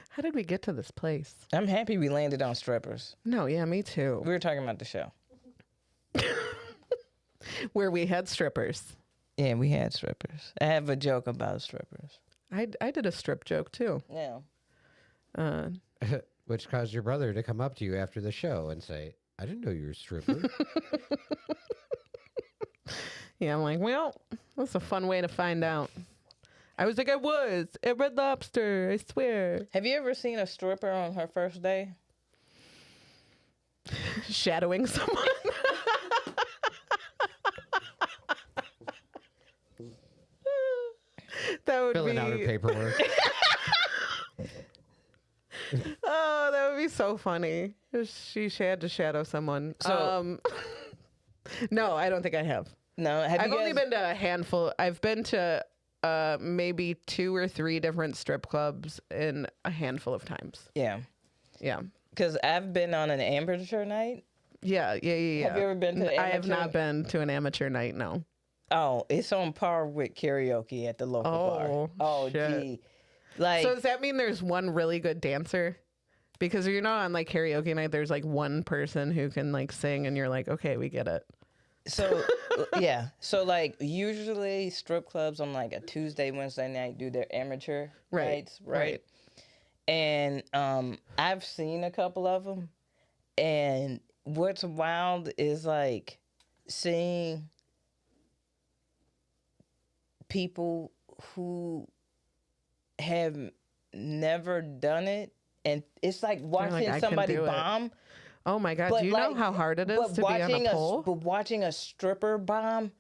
How did we get to this place? I'm happy we landed on strippers. No, yeah, me too. We were talking about the show. Where we had strippers. Yeah, we had strippers. I have a joke about strippers. I did a strip joke too. Yeah. Which caused your brother to come up to you after the show and say, I didn't know you were a stripper. Yeah, I'm like, well, that's a fun way to find out. I was like, I was at Red Lobster, I swear. Have you ever seen a stripper on her first day? Shadowing someone. That would Filling be out her paperwork. Oh, that would be so funny. She had to shadow someone. So- No, I don't think I have. No. I've only been to a handful. I've been to maybe 2 or 3 different strip clubs in a handful of times. Yeah. Yeah. Because I've been on an amateur night. Yeah. Have you ever been to the I have amateur- not been to an amateur night, no. Oh, it's on par with karaoke at the local bar. Oh, shit. gee. Like, So does that mean there's one really good dancer? Because you know on like karaoke night there's like one person who can like sing and you're like, okay, we get it. so yeah. So like usually strip clubs on like a Tuesday, Wednesday night do their amateur nights, right? And I've seen a couple of them, and what's wild is like seeing people who have never done it, and it's like watching I can somebody do it. bomb. Oh my God. But do you know how hard it is to be on a pole? But watching a stripper bomb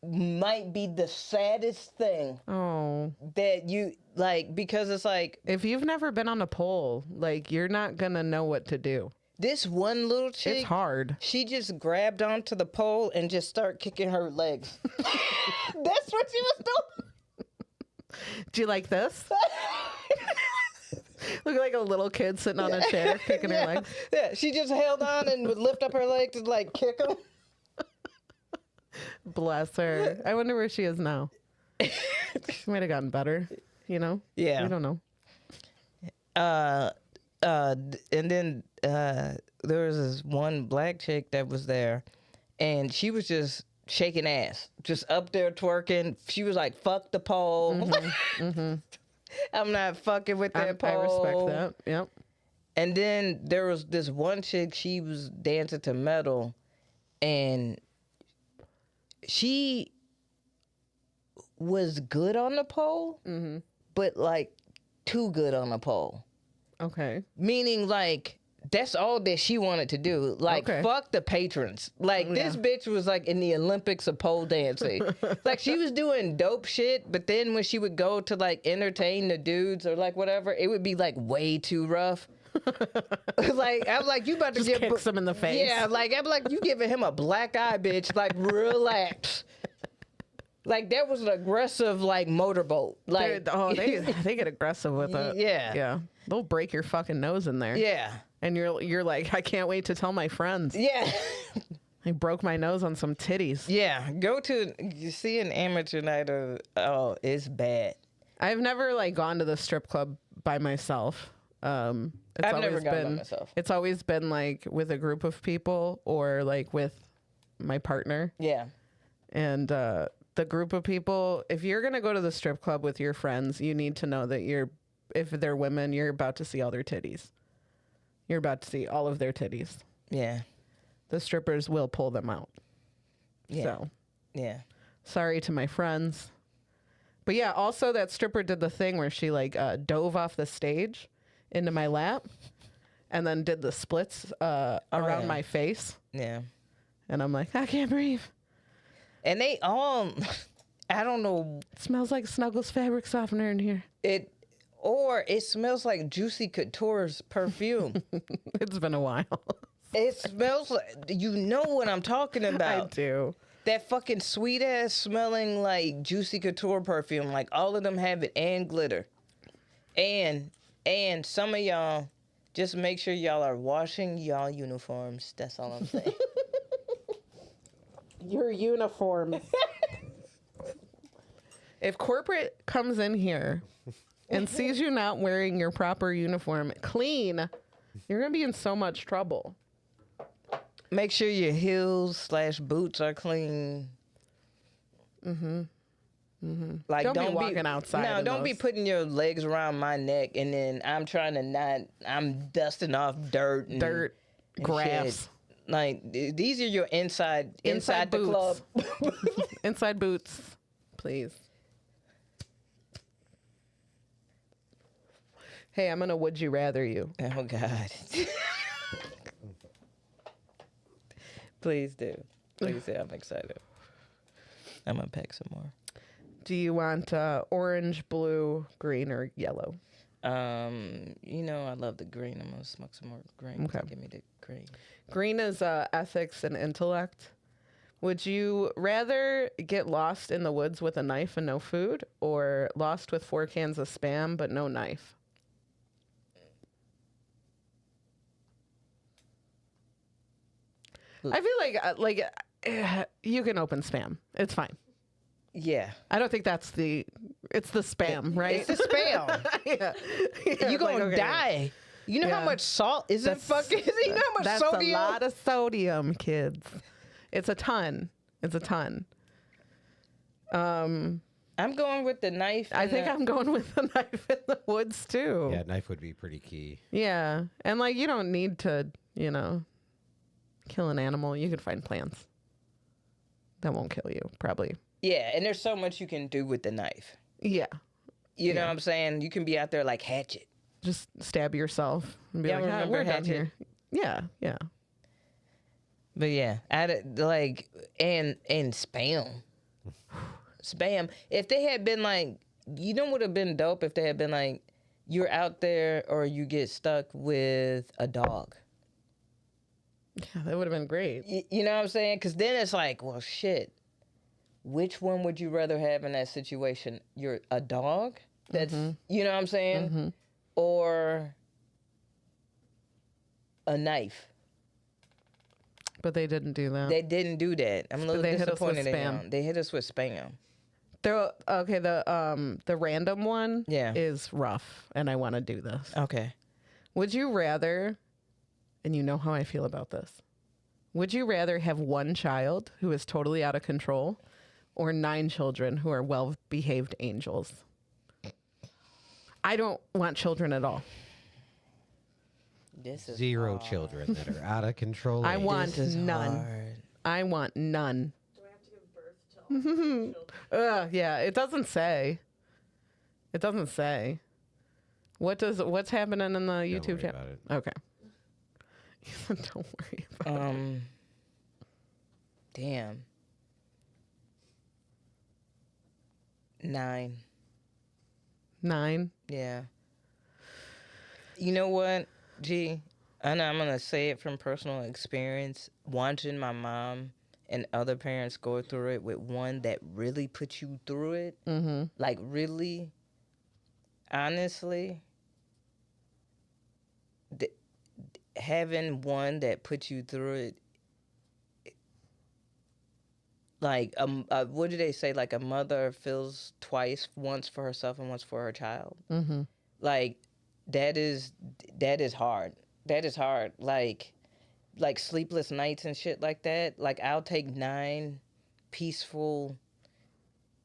might be the saddest thing Oh. that you like, because it's like If you've never been on a pole, like you're not gonna know what to do. This one little chick, It's hard. she just grabbed onto the pole and just started kicking her legs. That's what she was doing. Do you like this? Look like a little kid sitting on a chair kicking her legs. Yeah, she just held on and would lift up her legs and like kick them. Bless her. I wonder where she is now. She might have gotten better, you know? Yeah. We don't know. And then there was this one black chick that was there, and she was just shaking ass, just up there twerking. She was like, "Fuck the pole." I'm not fucking with that pole. I respect that. Yep. And then there was this one chick, she was dancing to metal, and she was good on the pole, but like too good on the pole. Okay. Meaning like that's all that she wanted to do. Like fuck the patrons. Like this bitch was like in the Olympics of pole dancing. Like she was doing dope shit, but then when she would go to like entertain the dudes or like whatever, it would be like way too rough. Like I'm like, you about to Just kicks him in the face. Yeah, like I'm like, you giving him a black eye, bitch. Like relax. Like that was an aggressive like motorboat. Like they get aggressive with it. Yeah. Yeah. They'll break your fucking nose in there. Yeah. And you're like, I can't wait to tell my friends. Yeah. I broke my nose on some titties. Yeah. You see an amateur night of, oh, it's bad. I've never like gone to the strip club by myself. I've never gone by myself. It's always been like with a group of people or like with my partner. Yeah. And the group of people, if you're going to go to the strip club with your friends, you need to know that if they're women, you're about to see all their titties. You're about to see all of their titties. Yeah. The strippers will pull them out. Yeah. So, yeah. Sorry to my friends. But yeah, also that stripper did the thing where she like dove off the stage into my lap and then did the splits around my face. Yeah. And I'm like, I can't breathe. And they all, I don't know. It smells like Snuggles fabric softener in here. It smells like Juicy Couture's perfume. It's been a while. It smells like, you know what I'm talking about. I do. That fucking sweet ass smelling like Juicy Couture perfume. Like all of them have it and glitter. And some of y'all, just make sure y'all are washing y'all uniforms. That's all I'm saying. Your uniform. If corporate comes in here and sees you not wearing your proper uniform clean, you're going to be in so much trouble. Make sure your heels/boots are clean. Like Don't be walking outside No, in don't be those. putting your legs around my neck and then I'm trying to I'm dusting off dirt and Grass. shit. Like these are your inside the club. boots. Inside boots, please. Hey, I'm going to would you rather you. Oh God. Please do. Please do. I'm excited. I'm gonna pack some more. Do you want orange, blue, green, or yellow? I love the green. I'm gonna smoke some more green. Okay. Give me the green. Green is ethics and intellect. Would you rather get lost in the woods with a knife and no food, or lost with 4 cans of Spam but no knife? I feel like you can open Spam. It's fine. Yeah. I don't think it's the Spam, right? It's the spam. yeah. You gonna okay. die. You know how much salt is in fucking? You know how much That's sodium? a lot of sodium, kids. It's a ton. I'm going with the knife. I think I'm going with the knife in the woods too. Yeah, knife would be pretty key. Yeah. And like you don't need to, kill an animal. You could find plants that won't kill you, probably. Yeah, and there's so much you can do with the knife. Yeah. You know what I'm saying? You can be out there like Hatchet. Just stab yourself and be Yeah, like, remember we're done Hatchet? here. Yeah, yeah. But yeah, like and spam. Spam. If they had been like, would have been dope if they had been like, you're out there or you get stuck with a dog. Yeah, that would have been great. You know what I'm saying? Because then it's like, well, shit. Which one would you rather have in that situation? You're a dog? That's, you know what I'm saying? Or a knife? But they didn't do that. They didn't do that. I'm a little They hit us with disappointed in spam. y'all. They hit us with spam. Okay, the random one Yeah. is rough, and I want to do this. Okay. Would you rather, and you know how I feel about this, would you rather have one child who is totally out of control or 9 children who are well-behaved angels? I don't want children at all. This is 0 hard. children that are out of control. I want This is none. hard. I want none. Do I have to give birth to all children? Yeah, it doesn't say. It doesn't say. What's happening in the YouTube worry channel? about it. Okay. Don't worry about it. Damn. 9. 9. Yeah. You know what, G? I know I'm going to say it from personal experience. Watching my mom and other parents go through it with one that really put you through it. Mm-hmm. Like, really, honestly, having one that put you through it, like, what do they say? Like, a mother feels twice, once for herself and once for her child. Mm-hmm. Like, that is hard. That is hard. Like sleepless nights and shit like that. Like, I'll take 9 peaceful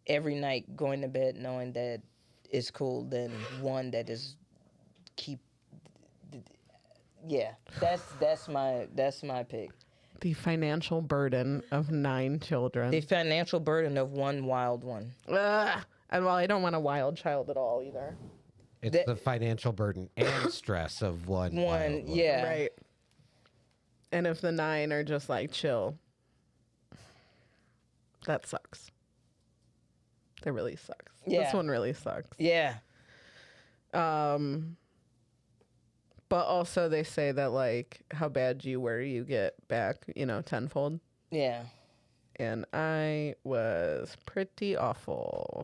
every night going to bed knowing that it's cool than one that is yeah. That's my pick. The financial burden of 9 children. The financial burden of one wild one. Ugh. And well, I don't want a wild child at all either. It's the financial burden and stress of one. wild one. Yeah. Right. And if the 9 are just like chill, that sucks. That really sucks. Yeah. This one really sucks. Yeah. But also they say that like how bad you were, you get back, tenfold. Yeah. And I was pretty awful.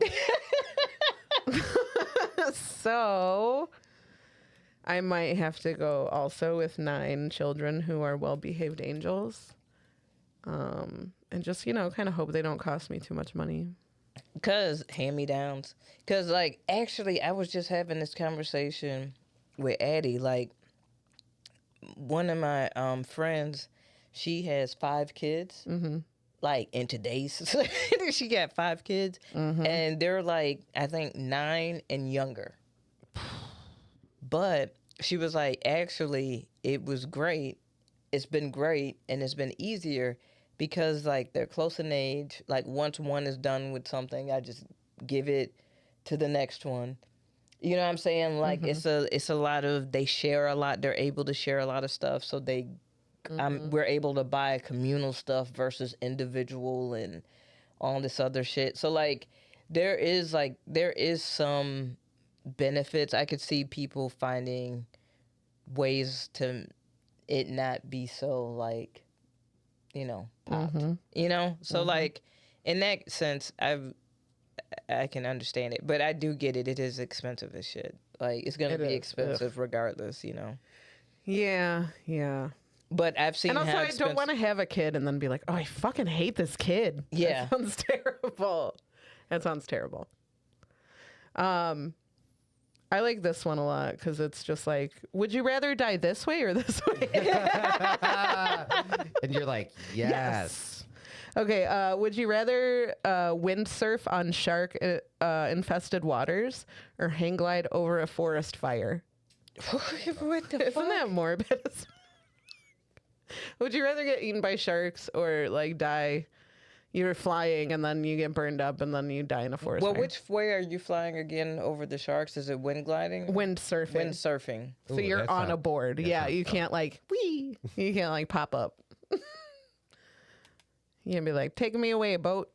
So I might have to go also with 9 children who are well-behaved angels. And just, kind of hope they don't cost me too much money. Because hand-me-downs. Because, like, actually, I was just having this conversation with Addie. Like, one of my friends, she has 5 kids. Mm-hmm. Like, in today's society, she got 5 kids. Mm-hmm. And they're, like, I think 9 and younger. But she was like, actually, it was great. It's been great, and it's been easier because, like, they're close in age. Like, once one is done with something, I just give it to the next one. You know what I'm saying? Like, it's a lot of, they share a lot. They're able to share a lot of stuff, so we're able to buy communal stuff versus individual and all this other shit. So, like, there is some benefits. I could see people finding ways to it not be so, like, popped. So like, in that sense, I can understand it, but I do get it. It is expensive as shit. Like, it's gonna be expensive regardless. Yeah. But I've seen And also, how I don't want to have a kid and then be like, oh, I fucking hate this kid. Yeah. That sounds terrible. That sounds terrible. I like this one a lot because it's just like, would you rather die this way or this way? And you're like, yes. Okay, would you rather windsurf on shark infested waters or hang glide over a forest fire? What the Isn't fuck? that morbid? Would you rather get eaten by sharks or like die? You're flying and then you get burned up and then you die in a forest Well, fire. which way are you flying again over the sharks? Is it wind gliding? Windsurfing. Windsurfing. So Ooh, you're that on a sounds- board. that Yeah, sounds you fun. can't like, wee. You can't like pop up. You can be like, take me away, boat.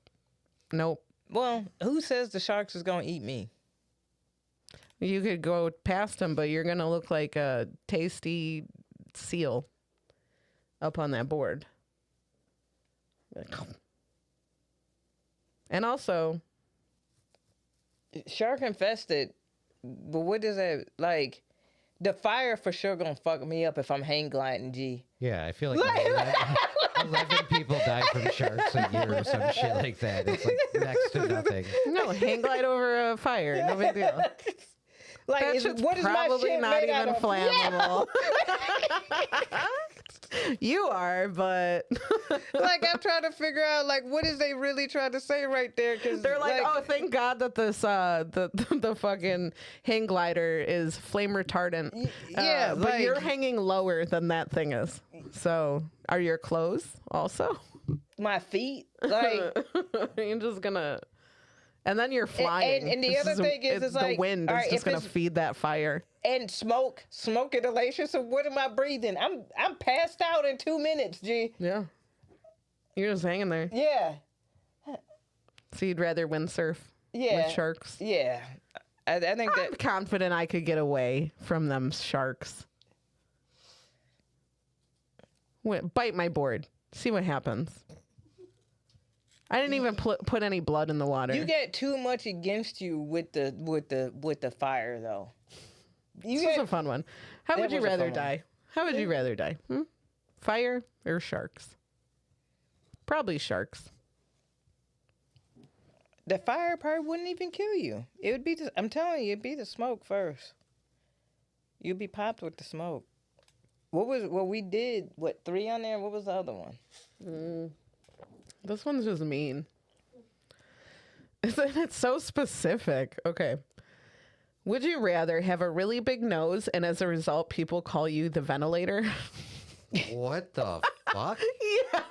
Nope. Well, who says the sharks is gonna eat me? You could go past them, but you're going to look like a tasty seal. up on that board. And also, Shark infested, but what does that like? The fire for sure gonna fuck me up if I'm hang gliding, G. Yeah, I feel like 11 people die from sharks a year or some shit like that. It's like next to nothing. no, hang glide over a fire. No big deal. Like, That shit's what is my probably shit not made out even of? flammable. You are, but Like, I'm trying to figure out, like, what is they really trying to say right there? Because they're like, oh, thank God that this the fucking hang glider is flame retardant. yeah, but like- you're hanging lower than that thing is. So, are your clothes also? my feet, like, You're just gonna, and then you're flying. and the other thing is, it's the like, wind all is right, just if gonna it's- feed that fire. and smoke inhalation. So what am I breathing? I'm passed out in 2 minutes, G. Yeah, you're just hanging there. Yeah, So you'd rather windsurf yeah, with sharks? yeah. I think I'm that confident I could get away from them sharks. Bite my board. See what happens. I didn't even put any blood in the water. you get too much against you with the fire though. You This was get a fun one. How That would you was a rather fun one. die? How would you rather die? Fire or sharks? Probably sharks. the fire probably wouldn't even kill you. It would be I'm telling you, it'd be the smoke first. You'd be popped with the smoke. What we did? What 3 on there? What was the other one? This one's just mean. It's so specific. Okay. Would you rather have a really big nose and as a result people call you the ventilator? What the fuck? Yeah.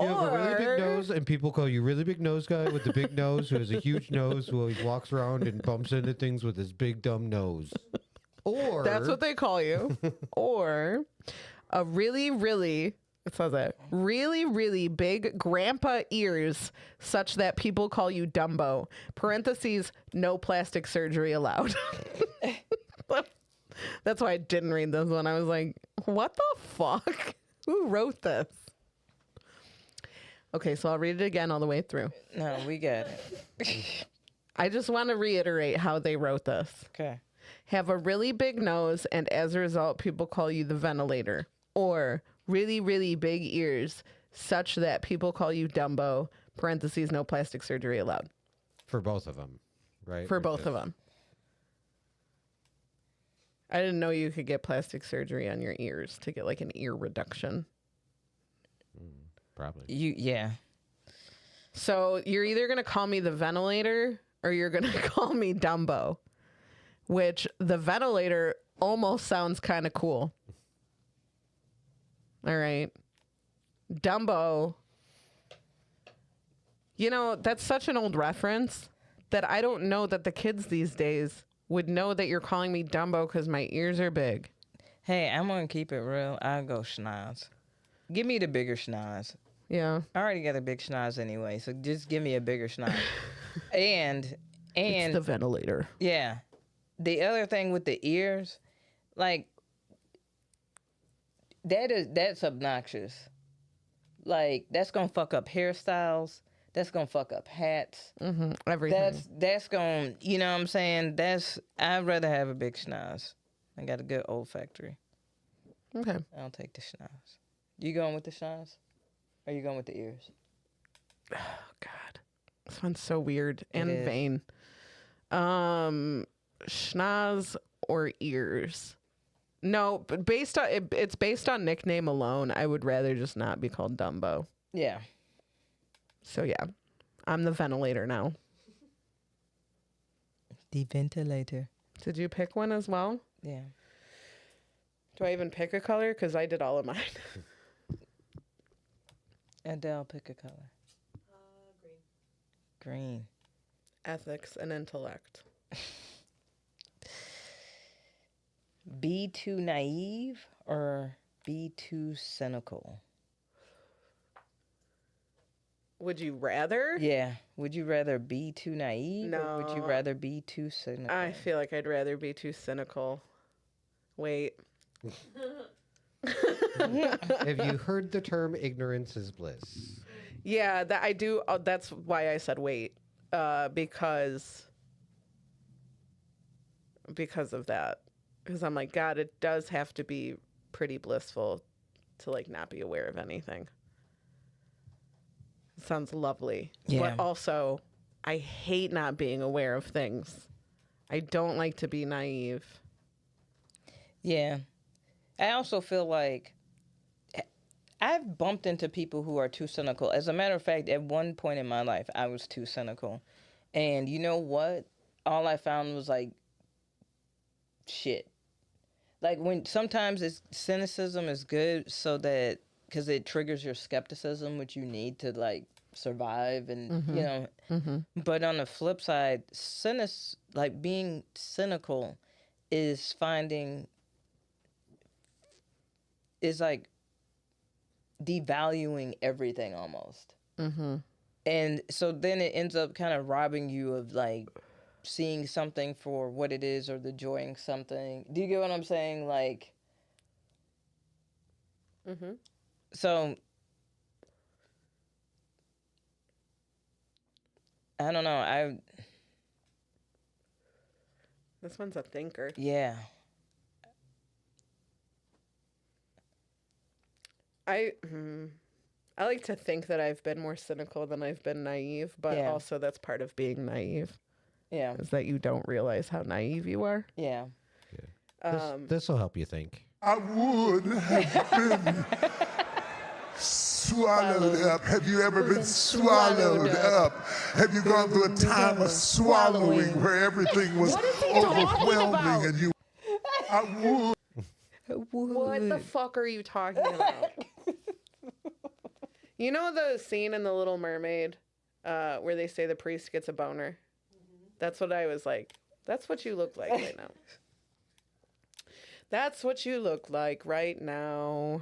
You have a really big nose, and people call you really big nose guy with the big nose who has a huge nose who always walks around and bumps into things with his big dumb nose. Or That's what they call you. Or a really, really, it says that, really, really big grandpa ears such that people call you Dumbo. Parentheses, no plastic surgery allowed. That's why I didn't read this one. I was like, what the fuck? Who wrote this? Okay, so I'll read it again all the way through. No, we got it. I just want to reiterate how they wrote this. Okay. Have a really big nose, and as a result, people call you the ventilator. Or really, really big ears, such that people call you Dumbo. Parentheses, no plastic surgery allowed. for both of them, right? For Or both just- of them. I didn't know you could get plastic surgery on your ears to get like an ear reduction. Probably. Yeah. So you're either going to call me the ventilator or you're going to call me Dumbo, which the ventilator almost sounds kind of cool. All right. Dumbo. You know, that's such an old reference that I don't know that the kids these days would know that you're calling me Dumbo because my ears are big. Hey, I'm gonna keep it real. I'll go schnoz. Give me the bigger schnoz. Yeah. I already got a big schnoz anyway, so just give me a bigger schnoz. and It's the ventilator. yeah, the other thing with the ears, like that's obnoxious. Like that's gonna fuck up hairstyles. That's gonna fuck up hats. Everything. That's gonna, you know what I'm saying? I'd rather have a big schnoz. I got a good olfactory. Okay. I'll take the schnoz. You going with the schnoz? Or you going with the ears? Oh God, this one's so weird and is. vain. Schnoz or ears? No, but it's based on nickname alone. I would rather just not be called Dumbo. Yeah. So yeah, I'm the ventilator now. The ventilator. Did you pick one as well? Yeah. Do I even pick a color? Because I did all of mine. Adele, pick a color. Green. Green. Ethics and intellect. Be too naive or be too cynical? Would you rather? Yeah. Would you rather be too naive or would you No. rather be too cynical? I feel like I'd rather be too cynical. Wait. Have you heard the term ignorance is bliss? Yeah, that I do. That's why I said wait, because of that. Because I'm like, God, it does have to be pretty blissful to like not be aware of anything. It sounds lovely, Yeah. but also I hate not being aware of things. I don't like to be naive. Yeah. I also feel like I've bumped into people who are too cynical. As a matter of fact, at one point in my life, I was too cynical. And you know what? All I found was like shit. Like when sometimes cynicism is good so that because it triggers your skepticism, which you need to like survive and you know. But on the flip side, like being cynical is like devaluing everything almost. And so then it ends up kind of robbing you of like seeing something for what it is or the joy in something. Do you get what I'm saying? Like, so I don't know. This one's a thinker. Yeah. I like to think that I've been more cynical than I've been naive, but Yeah. also that's part of being naive, Yeah. is that you don't realize how naive you are. Yeah. This will help you think. I would have been swallowed up. Have you ever been swallowed up? Have you gone through a time of swallowing where everything was overwhelming and you? I would. What the fuck are you talking about? You know the scene in The Little Mermaid where they say the priest gets a boner? That's what I was like. That's what you look like right now. That's what you look like right now.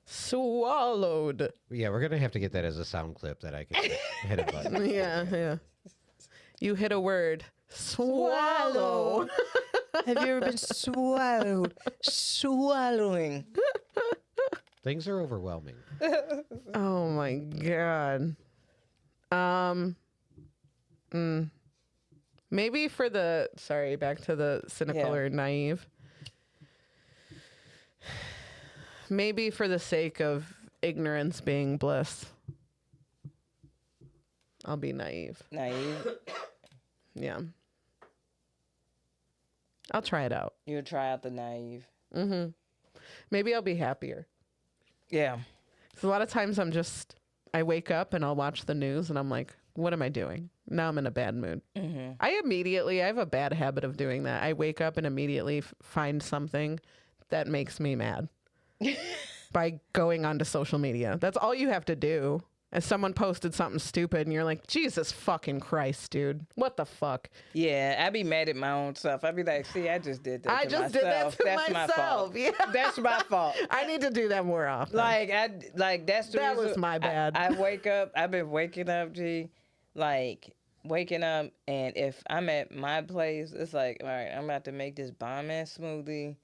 Swallowed. Yeah, we're gonna have to get that as a sound clip that I can hit a button. Yeah. You hit a word. Swallow. Have you ever been swallowing? Things are overwhelming. Oh my God. Maybe for the back to the cynical or naive. Maybe for the sake of ignorance being bliss, I'll be naive. Naive. Yeah. I'll try it out. You'll try out the naive. Maybe I'll be happier. Yeah. So a lot of times I wake up and I'll watch the news and I'm like, what am I doing? Now I'm in a bad mood. I have a bad habit of doing that. I wake up and immediately find something that makes me mad by going onto social media. That's all you have to do. As someone posted something stupid and you're like, Jesus fucking Christ, dude. What the fuck? Yeah, I be mad at my own self. I be like, see, I just did that I to just myself. did that to That's my myself. fault. Yeah. That's my fault. I need to do that more often. That's the That reason was my bad. I wake up. I've been waking up, waking up, and if I'm at my place, it's like, all right, I'm about to make this bomb ass smoothie,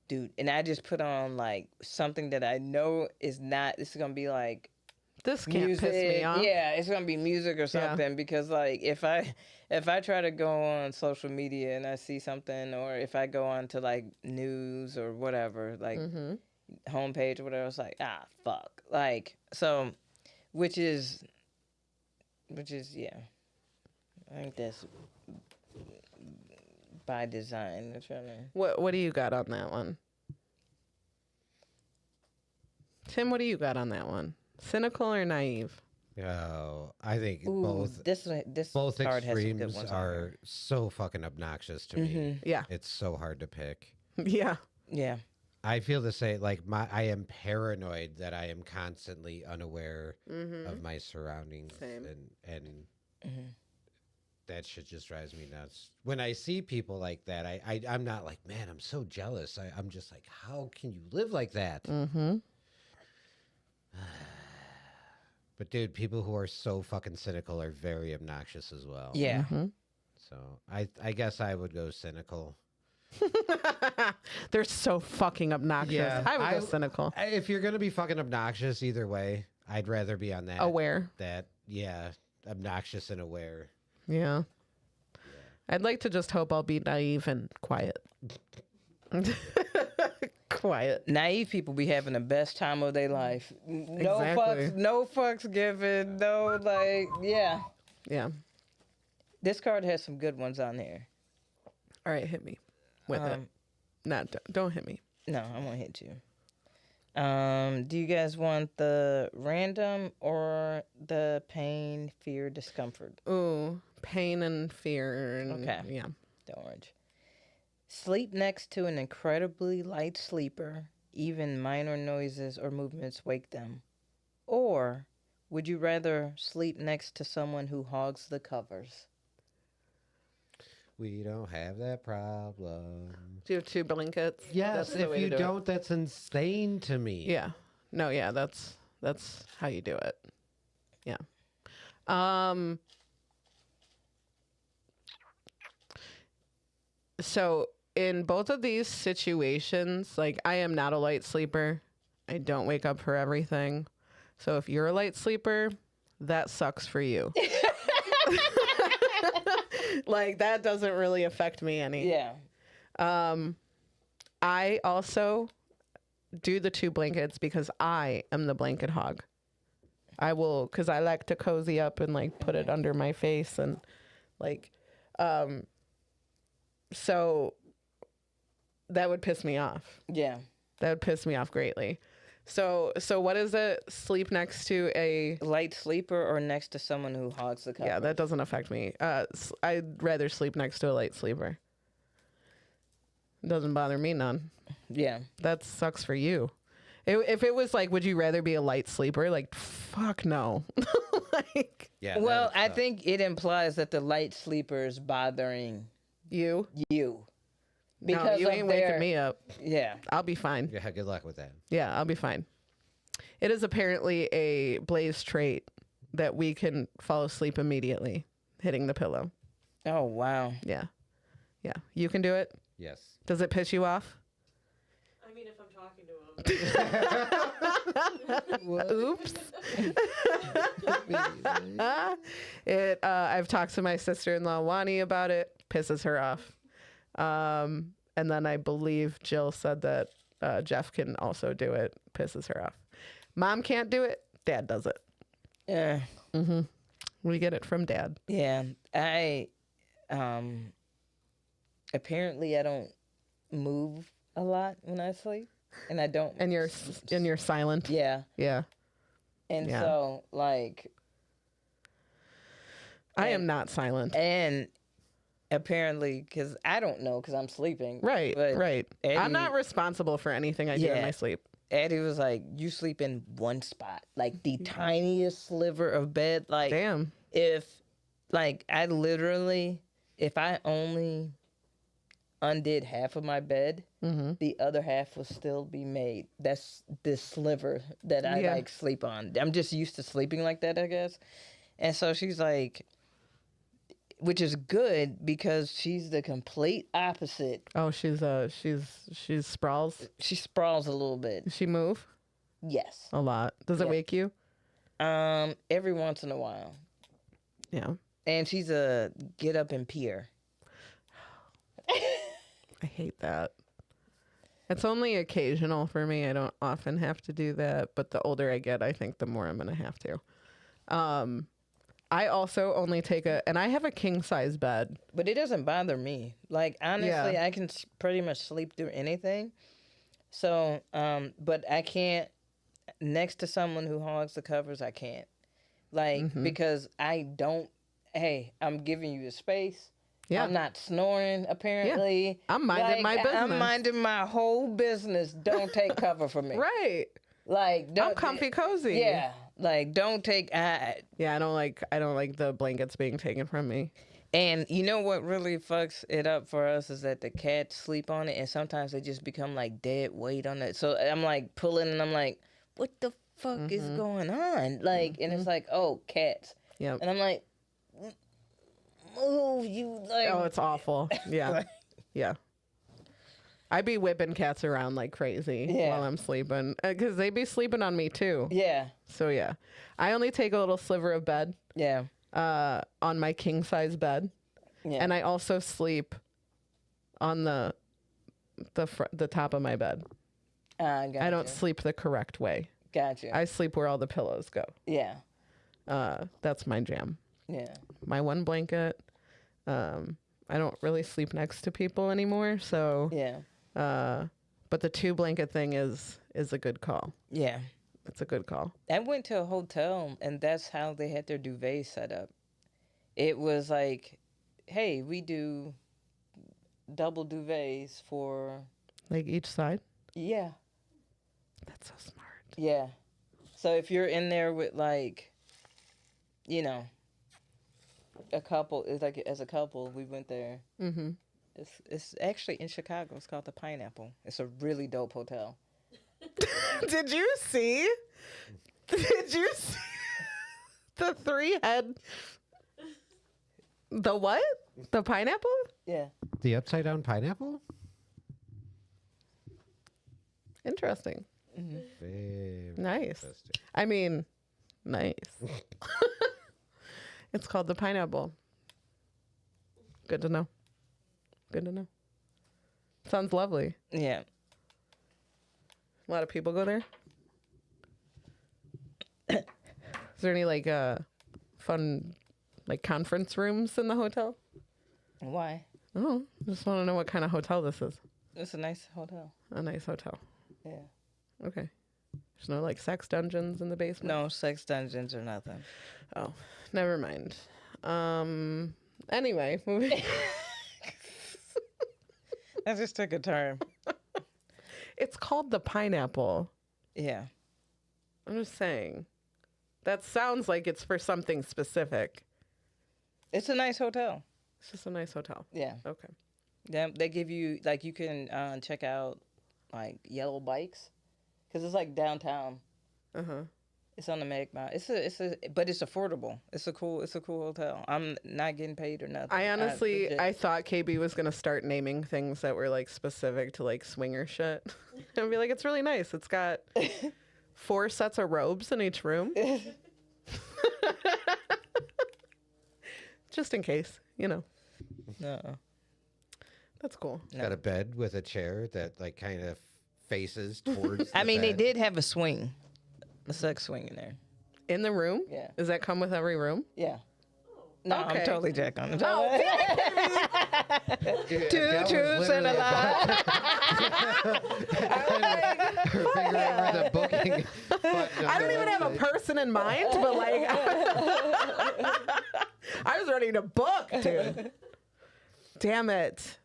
dude, and I just put on like something that I know is not. This is gonna be like. This can't Music, piss me off. yeah, it's gonna be music or something because like if I try to go on social media and I see something, or if I go on to like news or whatever, like homepage or whatever, it's like fuck, like so, which is yeah, I think that's by design. They're trying to. What do you got on that one? Tim, what do you got on that one? Cynical or naive? Oh, I think Ooh, this both card has some good extremes ones on are here. so fucking obnoxious to me. Yeah. It's so hard to pick. Yeah. Yeah. I feel the same. Like I am paranoid that I am constantly unaware of my surroundings, Same. and that shit just drives me nuts. When I see people like that, I'm not like, man, I'm so jealous. I'm just like, how can you live like that? But dude, people who are so fucking cynical are very obnoxious as well. Yeah. So I guess I would go cynical. They're so fucking obnoxious. Yeah, I would go cynical. If you're gonna be fucking obnoxious, either way, I'd rather be on that. Aware. Obnoxious and aware. Yeah. I'd like to just hope I'll be naive and quiet. Quiet. Naive people be having the best time of their life. No Exactly. no fucks given. No, like, yeah. Yeah. This card has some good ones on here. All right, hit me with it. Don't hit me. No, I won't hit you. Do you guys want the random or the pain, fear, discomfort? Ooh, pain and fear. And, Okay. Yeah. The orange. Sleep next to an incredibly light sleeper. Even minor noises or movements wake them. Or would you rather sleep next to someone who hogs the covers? We don't have that problem. Do you have 2 blankets? Yes, That's the way if to you do it. don't, that's insane to me. Yeah. No, yeah, that's how you do it. Yeah. So in both of these situations, like I am not a light sleeper. I don't wake up for everything. So if you're a light sleeper, that sucks for you. Like that doesn't really affect me any. Yeah. I also do the 2 blankets because I am the blanket hog. I will, because I like to cozy up and like put it under my face and like, so that would piss me off. Yeah. That would piss me off greatly. So what is it? Sleep next to a... Light sleeper or next to someone who hogs the covers? Yeah, that doesn't affect me. I'd rather sleep next to a light sleeper. It doesn't bother me none. Yeah. That sucks for you. If it was like, would you rather be a light sleeper? Like, fuck no. Like, Yeah. that Well, would I suck. think it implies that the light sleeper is bothering you? you. No, you of ain't their- waking me up. Yeah. I'll be fine. Yeah, good luck with that. Yeah, I'll be fine. It is apparently a Blaze trait that we can fall asleep immediately hitting the pillow. Oh, wow. Yeah. Yeah. You can do it? Yes. Does it piss you off? I mean, if I'm talking to him. Oops. I've talked to my sister-in-law Wani about it. Pisses her off. And then I believe Jill said that Jeff can also do it. Pisses her off. Mom can't do it. Dad does it. Yeah. We get it from Dad. Yeah. I, apparently I don't move a lot when I sleep. And I don't. And you're silent. Yeah. Yeah. And Yeah. so, like. I am not silent. And apparently, because I don't know, because I'm sleeping. Right. But Right. Eddie, I'm not responsible for anything I do in Yeah. my sleep. Eddie was like, you sleep in one spot, like the tiniest sliver of bed. Like, Damn. if, like, I literally, if I only undid half of my bed, the other half will still be made. That's this sliver that I Yeah. like sleep on. I'm just used to sleeping like that, I guess. And so she's like, which is good because she's the complete opposite. Oh, she's sprawls. She sprawls a little bit. Does she move Yes. a lot? Does it Yeah. wake you? Every once in a while. Yeah. And she's a get up and peer. I hate that. It's only occasional for me. I don't often have to do that, but the older I get, I think the more I'm going to have to. I also only take and I have a king size bed. But it doesn't bother me. Like, honestly, Yeah. I can pretty much sleep through anything. So, but I can't, next to someone who hogs the covers, I can't. Like, because I don't, hey, I'm giving you the space. Yeah. I'm not snoring, apparently. I'm minding my business. I'm minding my whole business. Don't take cover from me. Right. Like, don't, I'm comfy cozy. Yeah. Like, don't take, Yeah, I don't like the blankets being taken from me. and you know what really fucks it up for us is that the cats sleep on it, and sometimes they just become like dead weight on it. So I'm like pulling, and I'm like, what the fuck is going on? Like, and it's like, oh, cats. Yep. And I'm like, move, you like. Oh, it's awful. Yeah. Yeah. I be whipping cats around like crazy while I'm sleeping because they be sleeping on me too. Yeah. So yeah, I only take a little sliver of bed. Yeah. On my king size bed, and I also sleep on the top of my bed. Gotcha. I don't sleep the correct way. Gotcha. I sleep where all the pillows go. Yeah. That's my jam. Yeah. My one blanket. I don't really sleep next to people anymore, so Yeah. but the 2 blanket thing is a good call. Yeah. It's a good call. I went to a hotel and that's how they had their duvet set up. It was like, hey, we do double duvets for Like each side. Yeah. That's so smart. Yeah. So if you're in there with like, you know, a couple, it's like as a couple, we went there. Mm-hmm. It's actually in Chicago. It's called the Pineapple. It's a really dope hotel. Did you see? Did you see the 3-head? The what? The pineapple? Yeah. The upside down pineapple? Interesting. Very Nice. interesting. I mean, nice. It's called the Pineapple. Good to know. Good to know. Sounds lovely. Yeah. A lot of people go there. Is there any like fun like conference rooms in the hotel? Why? Oh, just want to know what kind of hotel this is. It's a nice hotel. A nice hotel. Yeah. Okay. There's no like sex dungeons in the basement. No sex dungeons or nothing. Oh, never mind. Anyway, moving. I just took a turn. It's called the Pineapple. Yeah. I'm just saying. That sounds like it's for something specific. It's a nice hotel. It's just a nice hotel. Yeah. Okay. Yeah, they give you like you can check out like yellow bikes because it's like downtown. It's on the Magma. But it's affordable. It's a cool hotel. I'm not getting paid or nothing. I honestly, legit- I thought KB was gonna start naming things that were like specific to like swinger shit. And be like, it's really nice. It's got 4 sets of robes in each room. Just in case, you know. No. That's cool. Got a bed with a chair that like kind of faces towards. I the mean, they bed. did have a swing, a sex swing in there. In the room? Yeah. Does that come with every room? Yeah. No, Okay. I'm totally joking. I'm Oh, Yeah, Two that was truths and a literally lie. her finger over the booking button. I don't even have a person in mind, but like, I was ready to book, dude. Damn it.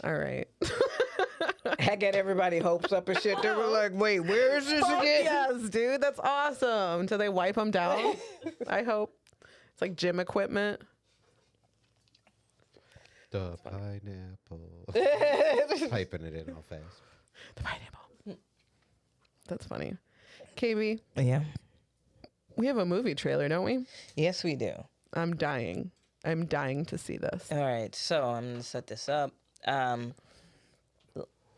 All right. I got everybody hopes up and shit. They were like, wait, where is this Fuck again? yes, dude. That's awesome. Do they wipe them down? I hope. It's like gym equipment. The pineapple. Typing it in all fast. The pineapple. That's funny. KB, Yeah. we have a movie trailer, don't we? Yes, we do. I'm dying. I'm dying to see this. All right, so I'm gonna set this up.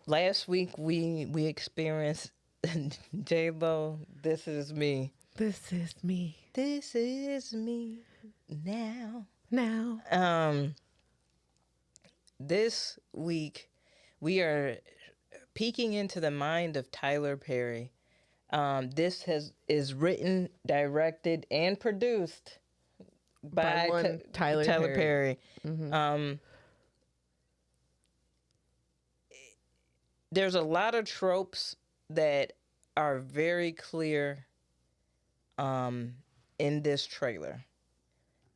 Last week we experienced J-Lo. This is me. This is me This is me now. now. This week we are peeking into the mind of Tyler Perry. This is written, directed, and produced by one Tyler Perry. There's a lot of tropes that are very clear in this trailer.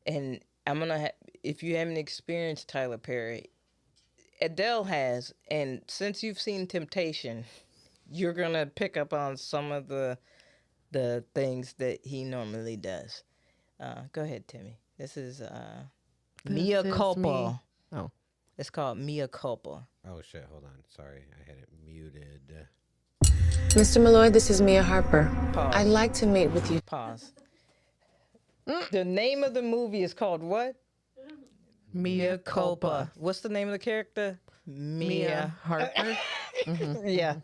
And I'm going to if you haven't experienced Tyler Perry, Adele has, and since you've seen Temptation, you're going to pick up on some of the things that he normally does. Go ahead, Timmy. This is Mea is Culpa. me. Oh. It's called Mea Culpa. Oh shit! Hold on. Sorry, I had it muted. Mr. Malloy, this is Mia Harper. Pause. I'd like to meet with you. Pause. The name of the movie is called what? Mea culpa. What's the name of the character? Mia Harper. Yeah.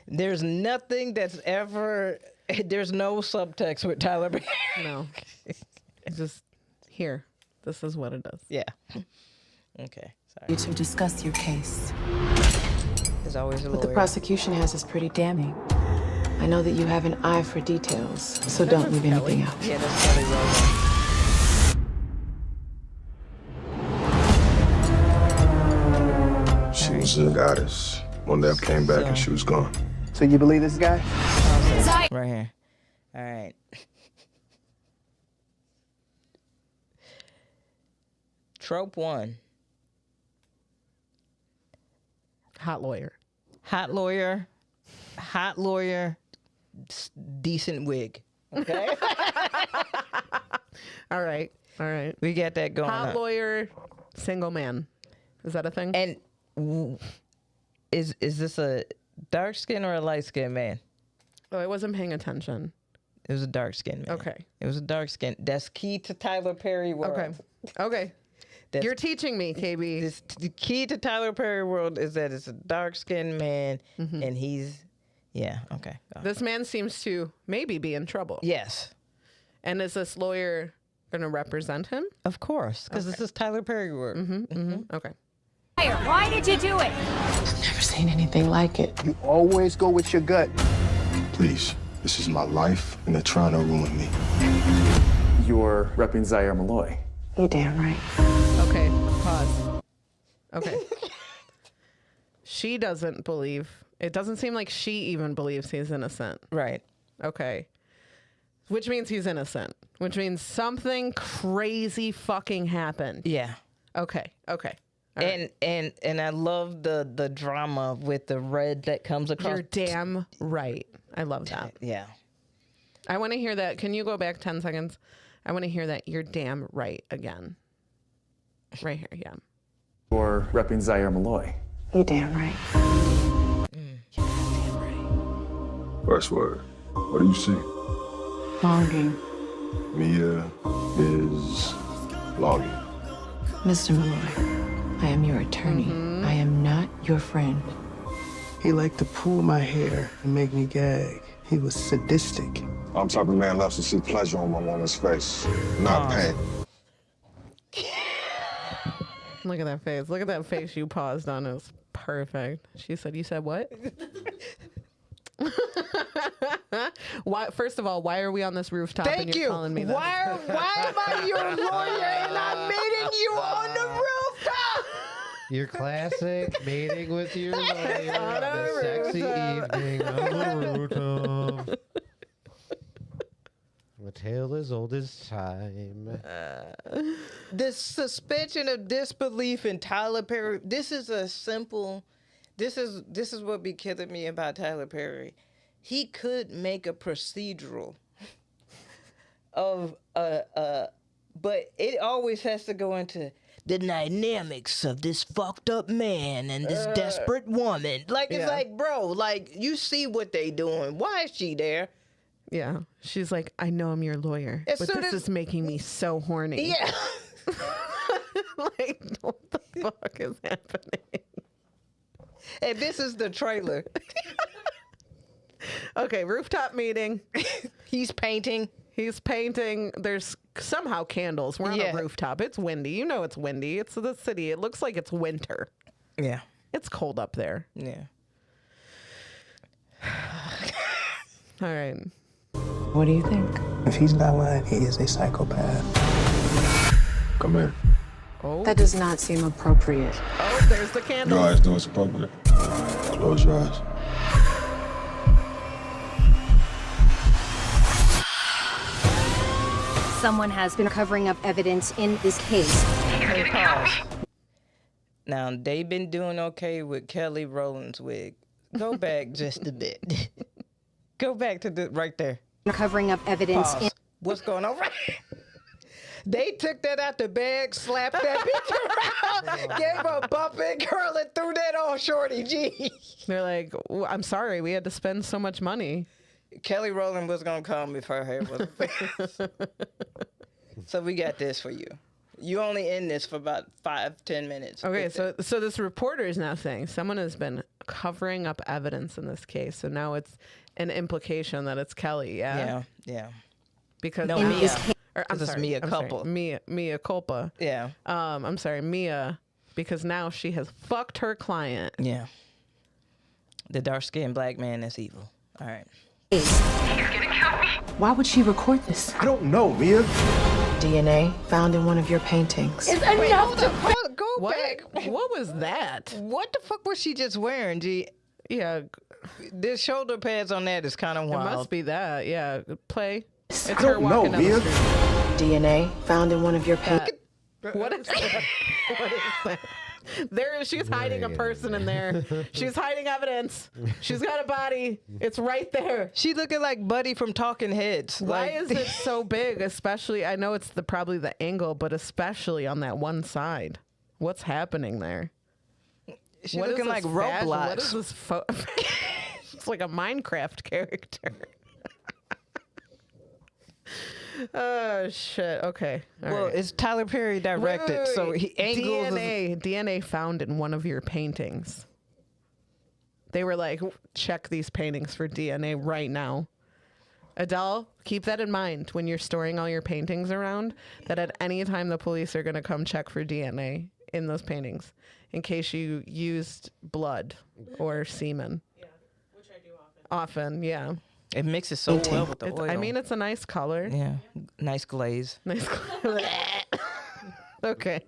There's nothing that's ever. There's no subtext with Tyler Perry. No. It's just here. This is what it is. Yeah. Okay. Sorry. You to discuss your case. There's always a What the lawyer. prosecution has is pretty damning. I know that you have an eye for details, so don't leave anything out. Yeah, that's Kelly Rowland. She was a goddess. One day I came back and she was gone. So you believe this guy? Right here. All right. Trope 1. Hot lawyer. Hot lawyer. Hot lawyer. Decent wig. Okay. All right. All right. We got that going Hot on. lawyer, single man. Is that a thing? And is this a dark skin or a light skinned man? Oh, I wasn't paying attention. It was a dark skinned man. Okay. It was a dark skin. That's key to Tyler Perry world. Okay. Okay. That's- You're teaching me, KB. The key to Tyler Perry world is that it's a dark skinned man and he's okay. This man seems to maybe be in trouble. Yes. And is this lawyer going to represent him? Of course. Because this is Tyler Perry world. Okay. Why did you do it? I've never seen anything like it. You always go with your gut. Please, this is my life and they're trying to ruin me. You're repping Zaire Malloy. You're damn right. Okay. Pause. Okay. She doesn't believe. It doesn't seem like she even believes he's innocent. Right. Okay. Which means he's innocent. Which means something crazy fucking happened. Yeah. Okay. Okay. And I love the drama with the red that comes across. You're damn right. I love that. Yeah. I want to hear that. Can you go back 10 seconds? I want to hear that. You're damn right again. Right here. Yeah. You're repping Zaire Malloy. You're damn right. First word. What do you see? Longing. Mia is longing. Mr. Malloy, I am your attorney. I am not your friend. He liked to pull my hair and make me gag. He was sadistic. I'm the type of man loves to see pleasure on my woman's face, not pain. Look at that face. Look at that face you paused on. It was perfect. She said, you said what? Why? First of all, why are we on this rooftop and Thank you're you. calling me that? Why am I your lawyer and I'm meeting you on the rooftop? Your classic meeting with your lawyer on a a sexy rooftop. evening on the rooftop. A tale as old as time. The suspension of disbelief in Tyler Perry. This is a simple. This is what be killing me about Tyler Perry. He could make a procedural of but it always has to go into the dynamics of this fucked up man and this desperate woman. Like it's like, bro, like you see what they doing. Why is she there? Yeah. She's like, I know I'm your lawyer, As but soon this as- is making me so horny. Yeah. Like, what the fuck is happening? And this is the trailer. Okay, rooftop meeting. He's painting. He's painting. There's somehow candles. We're on Yeah. a rooftop. It's windy. You know it's windy. It's the city. It looks like it's winter. Yeah. It's cold up there. Yeah. All right. What do you think? If he's not lying, he is a psychopath. Come here. That does not seem appropriate. Oh, there's the Your candle. eyes know it's appropriate. Close your eyes. Someone has been covering up evidence in this case. Hey, pause. Now, they've been doing okay with Kelly Rowland's wig. Go back just a bit. Go back to the right there. Covering up evidence in Pause. What's going on right They took that out the bag, slapped that bitch around, gave her a bump and curl and threw that on Shorty G. They're like, I'm sorry, we had to spend so much money. Kelly Rowland was going to come if her hair wasn't fixed. So we got this for you. You only in this for about 5-10 minutes. Okay, so this reporter is now saying someone has been covering up evidence in this case. So now it's an implication that it's Kelly. Yeah. Because No, now- Mia. I'm It's sorry, Mia I'm sorry, culpa. Mia culpa. Yeah. I'm sorry, Mia, because now she has fucked her client. Yeah. The dark-skinned black man that's evil. All right. Why would she record this? I don't know, Mia. DNA found in one of your paintings. Wait, hold up. Go What? back. What was that? What the fuck was she just wearing, G? Yeah, The shoulder pads on that is kind of it wild. must be that. Yeah, play. It's I her don't know, walking down Mia. the street. DNA found in one of your paintings. What is that? What is that? She's hiding a person in there. She's hiding evidence. She's got a body. It's right there. She looking like Buddy from Talking Heads. Why Like, is it so big? Especially, I know it's probably the angle, but especially on that one side. What's happening there? she What is looking like this fashion? Roblox. What is this? It's like a Minecraft character. Oh shit. Okay. All Well, right. it's Tyler Perry directed, Wait, so he angles. DNA found in one of your paintings. They were like, check these paintings for DNA right now. Adele, keep that in mind when you're storing all your paintings around, that at any time the police are going to come check for DNA in those paintings in case you used blood or semen. Yeah, which I do often. Often, yeah. It mixes so well with the oil. I mean, it's a nice color. yeah, nice glaze. Nice color. Okay.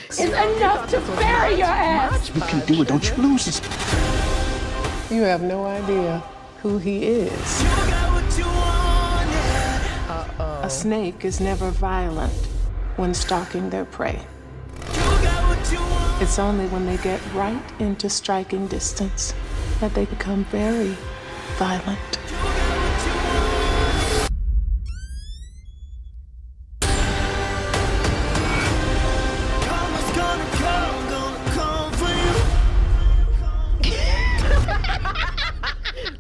It's enough to bury your ass. You can do it. Don't you lose this. You have no idea who he is. A snake is never violent when stalking their prey. It's only when they get right into striking distance that they become very violent.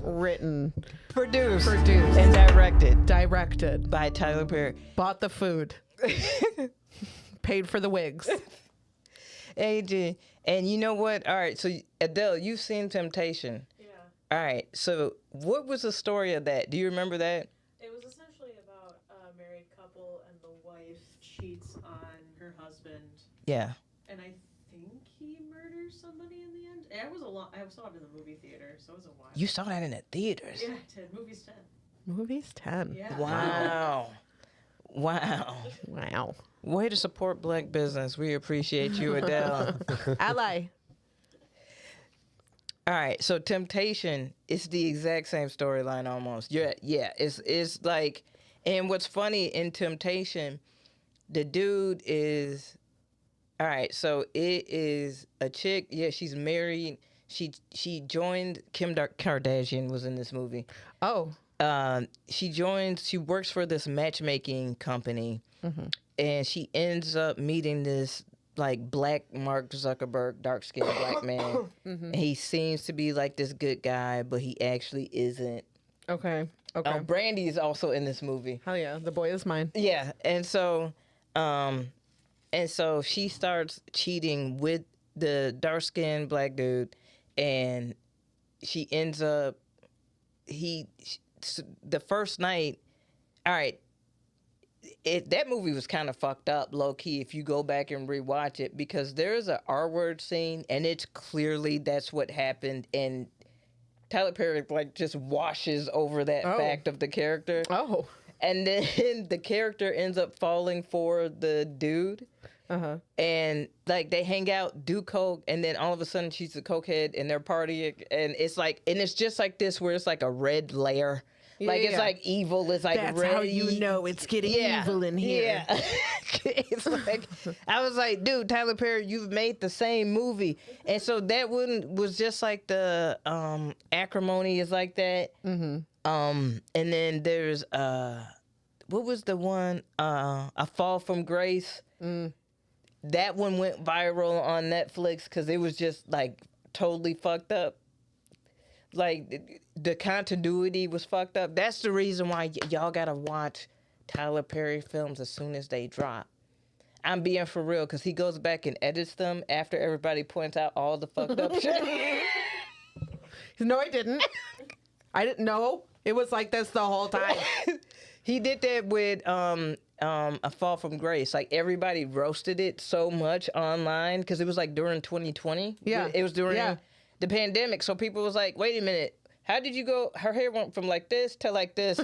Written, Produced and directed by Tyler Perry. bought the food, paid for the wigs. AJ, and you know what? All right, so Adele, you've seen Temptation. Yeah. All right, so what was the story of that? Do you remember that? It was essentially about a married couple and the wife cheats on her husband, Yeah. and I think he murders somebody in the end. I saw it in the movie theater, so it was a while. You saw that in the theaters. Yeah, 10 movies 10. Movies 10. Yeah. Wow. Wow. Wow. Way to support black business. We appreciate you, Adele. Ally. All right, so Temptation is the exact same storyline almost. Yeah, it's like, and what's funny in Temptation, the dude is, all right, so it is a chick. Yeah, she's married. She joined Kim Kardashian was in this movie. Oh. She works for this matchmaking company, and she ends up meeting this like black Mark Zuckerberg, dark-skinned black man. And he seems to be like this good guy, but he actually isn't. Okay. Okay. Brandy is also in this movie. Hell yeah. The boy is mine. Yeah, and so she starts cheating with the dark-skinned black dude, and she ends up the first night. All right, that movie was kind of fucked up, low key. If you go back and rewatch it, because there's a R-word scene, and it's clearly that's what happened, and Tyler Perry like just washes over that fact of the character. Oh. And then the character ends up falling for the dude. And like they hang out, do coke, and then all of a sudden she's a cokehead and they're partying, and it's like, and it's just like this where it's like a red layer. Like it's like evil. It's like That's red. how you know it's getting evil in here. Yeah. It's like, I was like, dude, Tyler Perry, you've made the same movie. And so that one was just like the acrimony is like that. And then there's what was the one? A Fall from Grace. That one went viral on Netflix because it was just like totally fucked up. Like the continuity was fucked up. That's the reason why y'all gotta watch Tyler Perry films as soon as they drop. I'm being for real, because he goes back and edits them after everybody points out all the fucked up shit. No, I didn't. I didn't know. It was like this the whole time. He did that with A Fall from Grace. Like, everybody roasted it so much online because it was like during 2020. Yeah. It was during the pandemic. So people was like, wait a minute. How did you go? Her hair went from like this to like this.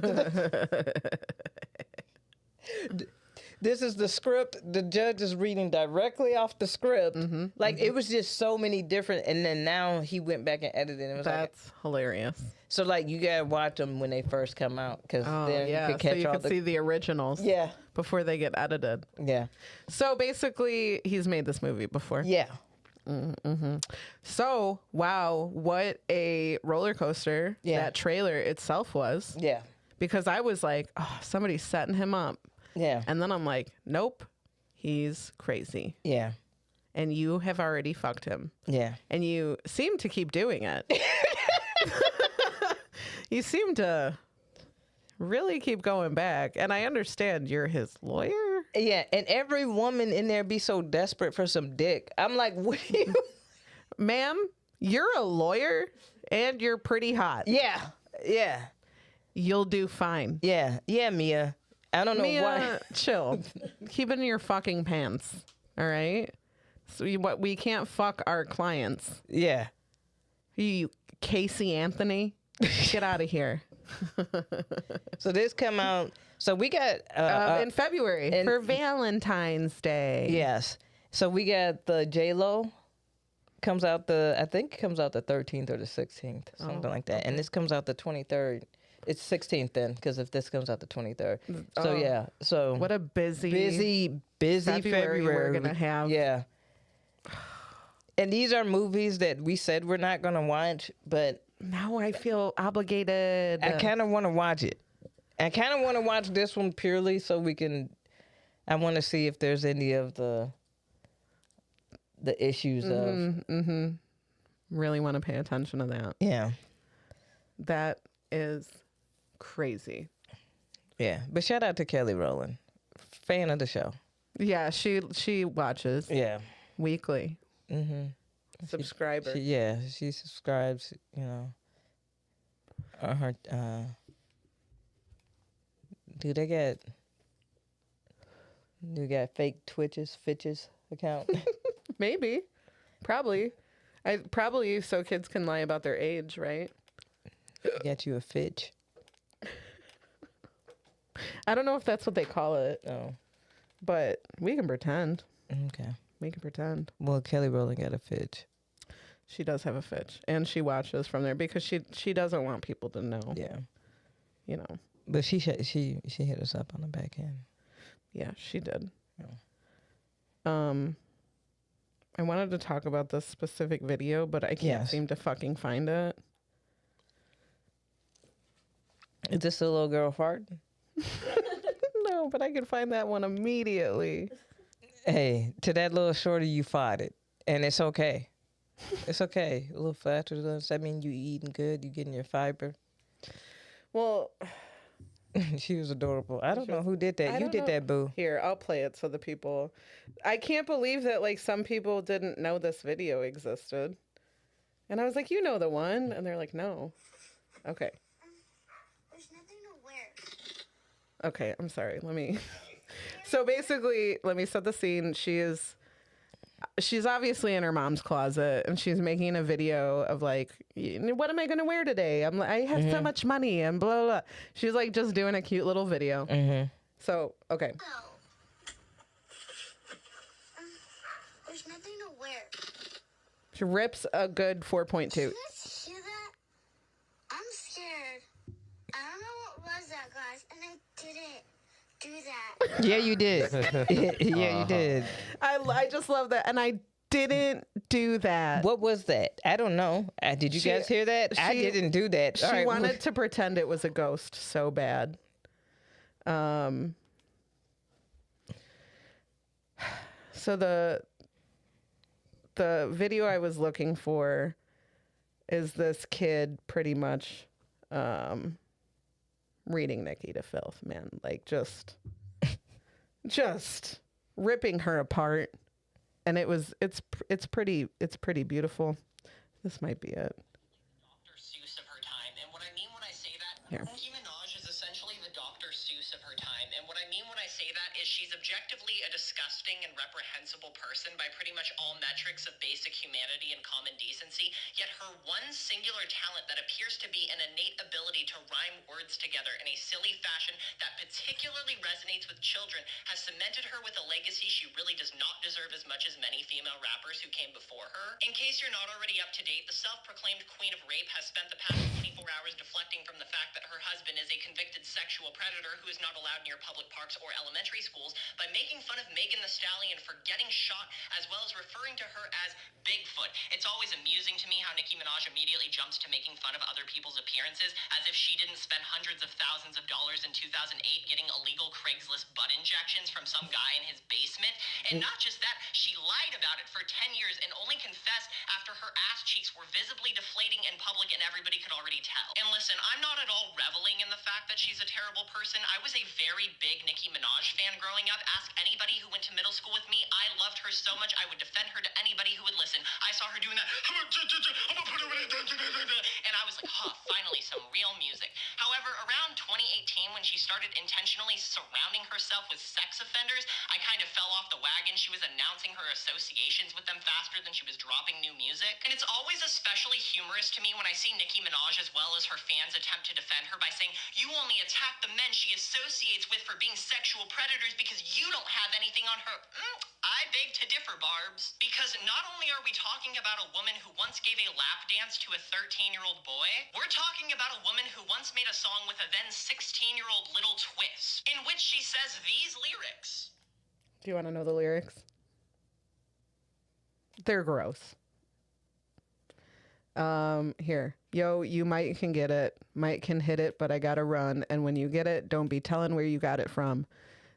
This is the script. The judge is reading directly off the script. Like, it was just so many different. And then now he went back and edited it. It was That's hilarious. So, like, you gotta watch them when they first come out, because then you can catch so you all can the... see the originals. Yeah. Before they get edited. Yeah. So basically, he's made this movie before. Yeah. So, wow, what a roller coaster that trailer itself was. Yeah. Because I was like, oh, somebody's setting him up. Yeah. And then I'm like, nope, he's crazy. Yeah. And you have already fucked him. Yeah. And you seem to keep doing it. You seem to really keep going back. And I understand you're his lawyer. Yeah. And every woman in there be so desperate for some dick. I'm like, what are you... Ma'am, you're a lawyer and you're pretty hot. Yeah. Yeah. You'll do fine. Yeah. Yeah, Mia. I don't know Mia, why. Chill. Keep it in your fucking pants. All right? So we can't fuck our clients. Yeah. You Casey Anthony, get out of here. So this come out. So we got in February for Valentine's Day. Yes. So we got the J-Lo comes out I think it comes out the 13th or the 16th, something like that. And this comes out the 23rd. It's 16th then, because if this comes out the 23rd. So yeah. So what a busy February we're gonna have. Yeah. And these are movies that we said we're not gonna watch, but now I feel obligated. I kind of want to watch it. I kind of want to watch this one purely so we can. I want to see if there's any of the issues of. Really want to pay attention to that. Yeah. That is crazy. Yeah, but shout out to Kelly Rowland, fan of the show. Yeah, she watches. Yeah. Weekly. Subscriber. She subscribes. You know. Her. Do they got fake Fitches account? Maybe. Probably so kids can lie about their age, right? Get you a Fitch. I don't know if that's what they call it. Oh. But we can pretend. Okay. We can pretend. Well, Kelly Rowland got a Fitch. She does have a Fitch. And she watches from there because she doesn't want people to know. Yeah. You know. But she hit us up on the back end. Yeah, she did. I wanted to talk about this specific video, but I can't seem to fucking find it. Is this a little girl fart? No, but I can find that one immediately. Hey, to that little shorty, you fought it. And it's okay. It's okay. A little faster. Does that mean you eating good? You getting your fiber? Well... She was adorable. I don't know who did that. You did that, boo. Here, I'll play it so the people... I can't believe that, like, some people didn't know this video existed. And I was like, you know the one. And they're like, no. Okay. There's nothing to wear. Okay, I'm sorry. Let me... So basically, let me set the scene. She's obviously in her mom's closet, and she's making a video of like, what am I going to wear today? I have so much money, and blah, blah, blah. She's like just doing a cute little video. So, okay. Oh. There's nothing to wear. She rips a good 4.2. Did you guys hear that? I'm scared. I don't know what was that, guys, and I didn't do that. Yeah, you did. Yeah, you did. I just love that. And I didn't do that. What was that? I don't know. Did you guys hear that? I didn't do that. She wanted to pretend it was a ghost so bad. So the video I was looking for is this kid pretty much reading Nikki to filth, man. Like just ripping her apart. And it's pretty beautiful. This might be it. Dr. Seuss of her time. And what I mean when I say that, Here. Nicki Minaj is essentially the Dr. Seuss of her time. And what I mean when I say that is she's objectively a disgusting and reprehensible person by pretty much all metrics of basic humanity and common decency. Yet her one singular talent that appears to be an innate ability to rhyme words together in a silly fashion that particularly resonates with children has cemented her with a legacy she really does not deserve as much as many female rappers who came before her. In case you're not already up to date, the self-proclaimed queen of rape has spent the past 24 hours deflecting from the fact that her husband is a convicted sexual predator who is not allowed near public parks or elementary schools by making fun of Megan Thee Stallion for getting shot, as well as referring to her as Bigfoot. It's always amusing to me how Nicki Minaj immediately jumps to making fun of other people's appearances, as if she didn't spend hundreds of thousands of dollars in 2008 getting illegal Craigslist butt injections from some guy in his basement. And not just that, she lied about it for 10 years and only confessed after her ass cheeks were visibly deflating in public and everybody could already tell. And listen, I'm not at all reveling in the fact that she's a terrible person. I was a very big Nicki Minaj fan growing up. Ask anybody who went to middle school with me. I loved her so much I would defend her to anybody who would listen. I saw her doing that. I'm gonna put her in and I was like, huh, finally some real music. However, around 2018, when she started intentionally surrounding herself with sex offenders, I kind of fell off the wagon. She was announcing her associations with them faster than she was dropping new music. And it's always especially humorous to me when I see Nicki Minaj as well as her fans attempt to defend her by saying, you only attack the men she associates with for being sexual predators because you don't have anything on her. I beg to differ, Barbs. Because not only are we talking about a woman who once gave a lap dance to a 13-year-old boy, we're talking about a woman who once made a song with a then 16-year-old little twist, in which she says these lyrics. Do you want to know the lyrics? They're gross. Here. Yo, you might can get it. Might can hit it, but I gotta run. And when you get it, don't be telling where you got it from.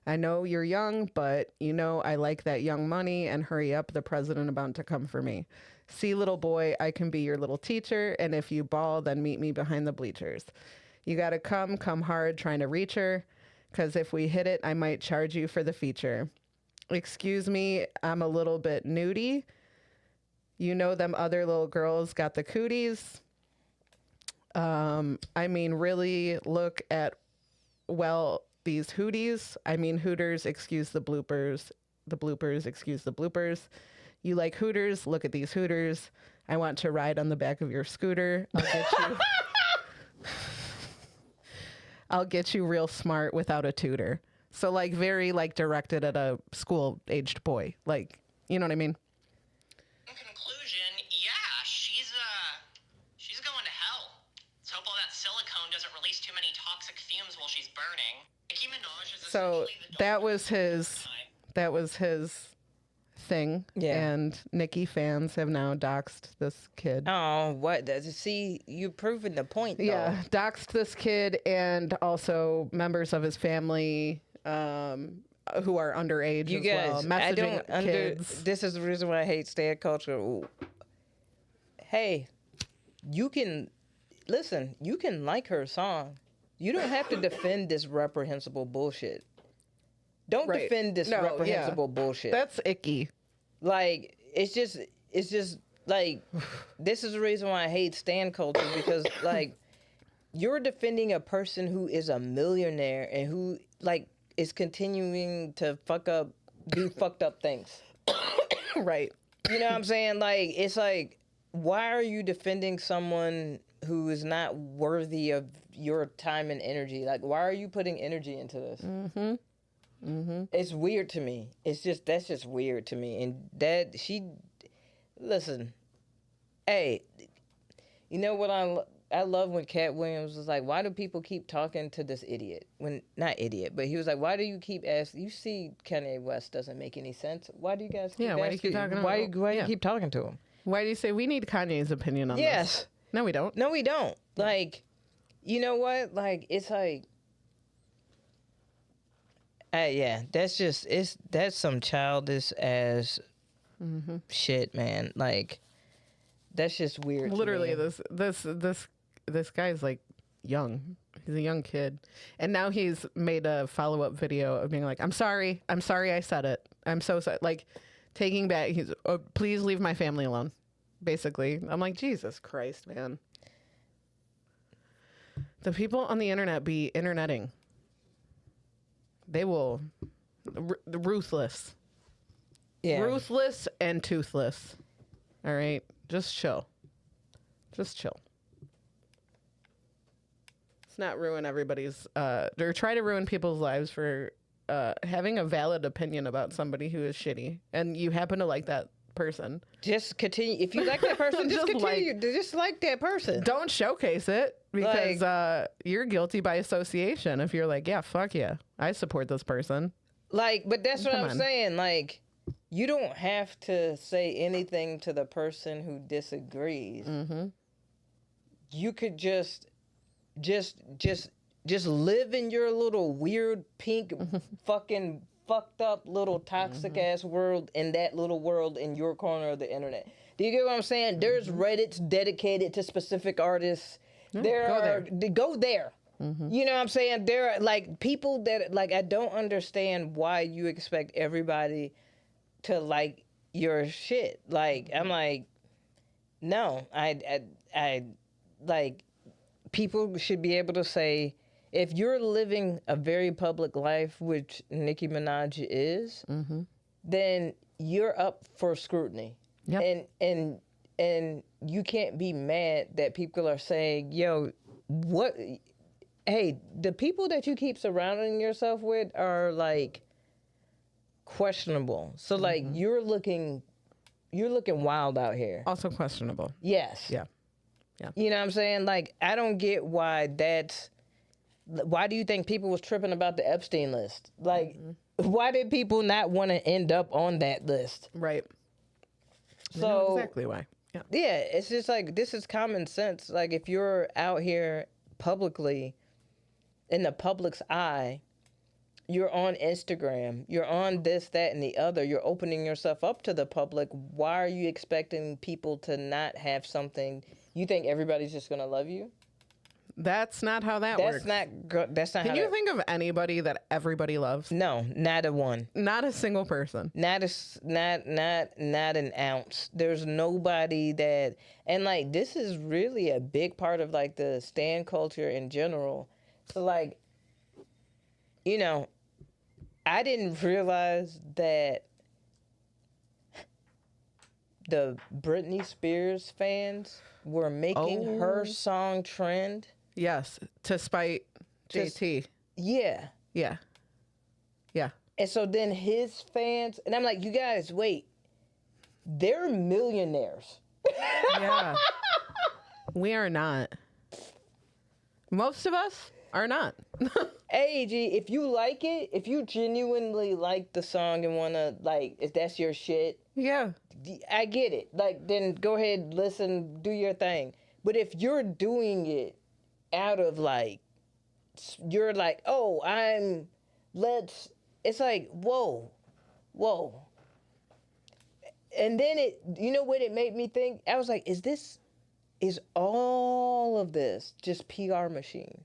I know you're young, but you know I like that young money, and hurry up, the president about to come for me. See, little boy, I can be your little teacher, and if you ball, then meet me behind the bleachers. You gotta come hard trying to reach her, because if we hit it, I might charge you for the feature. Excuse me, I'm a little bit nudie. You know them other little girls got the cooties. I mean, really look at, well, these hooties. I mean, Hooters, excuse the bloopers. The bloopers, excuse the bloopers. You like Hooters? Look at these Hooters. I want to ride on the back of your scooter. I'll get you real smart without a tutor. So like very like directed at a school-aged boy. Like, you know what I mean? In conclusion, yeah, she's going to hell. Let's hope all that silicone doesn't release too many toxic fumes while she's burning. Nicki Minaj is So that was his thing. Yeah. And Nicki fans have now doxed this kid. Oh, what? See, you're proving the point, though. Yeah, doxed this kid and also members of his family who are underage You as guys, well. Messaging kids. This is the reason why I hate stan culture. Hey, you can listen. You can like her song. You don't have to defend this reprehensible bullshit. Don't Right. defend this No, reprehensible yeah. bullshit. That's icky. Like, it's just like, this is the reason why I hate stan culture, because like, you're defending a person who is a millionaire and who like is continuing to do fucked up things. Right. You know what I'm saying? Like, it's like, why are you defending someone who is not worthy of your time and energy? Like, why are you putting energy into this? Mm-hmm. Mm-hmm. It's weird to me. That's just weird to me. And listen, hey, you know what I love when Cat Williams was like, why do people keep talking to this idiot? Not idiot, but he was like, why do you keep asking? You see Kanye West doesn't make any sense. Why do you guys keep asking? Why do you keep talking Why do you keep talking to him? Why do you say we need Kanye's opinion on this? Yes. No, we don't. No, we don't. Like, you know what? Like, it's like, yeah, that's some childish ass shit, man. Like, that's just weird. Literally, this guy's like young. He's a young kid. And now he's made a follow-up video of being like, I'm sorry I said it. I'm so sorry. Like, taking back, he's, oh, please leave my family alone, basically. I'm like, Jesus Christ, man. The people on the internet be interneting. They will, ruthless. Yeah. Ruthless and toothless. All right? Just chill. Just chill. Not ruin everybody's or try to ruin people's lives for having a valid opinion about somebody who is shitty and you happen to like that person. Just continue. If you like that person, just continue to just like that person. Don't showcase it because you're guilty by association if you're like, yeah, fuck yeah, I support this person. Like, but that's what I'm on. saying. Like, you don't have to say anything to the person who disagrees. Mm-hmm. You could just live in your little weird pink fucking fucked up little toxic ass world in that little world in your corner of the internet. Do you get what I'm saying? There's Reddits dedicated to specific artists. Go there. You know what I'm saying? There are like people that like I don't understand why you expect everybody to like your shit. Like I'm like, no, I like. People should be able to say, if you're living a very public life, which Nicki Minaj is, then you're up for scrutiny. Yep. And you can't be mad that people are saying, yo, what? Hey, the people that you keep surrounding yourself with are like questionable. So like you're looking wild out here. Also questionable. Yes. Yeah. Yeah. You know what I'm saying? Like, I don't get why do you think people was tripping about the Epstein list? Like, why did people not want to end up on that list? Right. So, I know exactly why. Yeah. Yeah, it's just like, this is common sense. Like, if you're out here publicly, in the public's eye, you're on Instagram, you're on this, that, and the other, you're opening yourself up to the public. Why are you expecting people to not have something? You think everybody's just going to love you? That's not how that works. That's not Can how you think of anybody that everybody loves? No, not a one. Not a single person. Not an ounce. There's nobody that, and like this is really a big part of like the stan culture in general. So like, you know, I didn't realize that the Britney Spears fans were making her song trend. Yes, to spite JT. Yeah. Yeah. Yeah. And so then his fans, and I'm like, you guys, wait, they're millionaires. Yeah. We are not. Most of us are not. Hey, G, if you like it, if you genuinely like the song and want to, like, if that's your shit, yeah, I get it. Like, then go ahead, listen, do your thing. But if you're doing it out of, like, you're like, oh, it's like, whoa. And then you know what it made me think? I was like, is all of this just PR machine?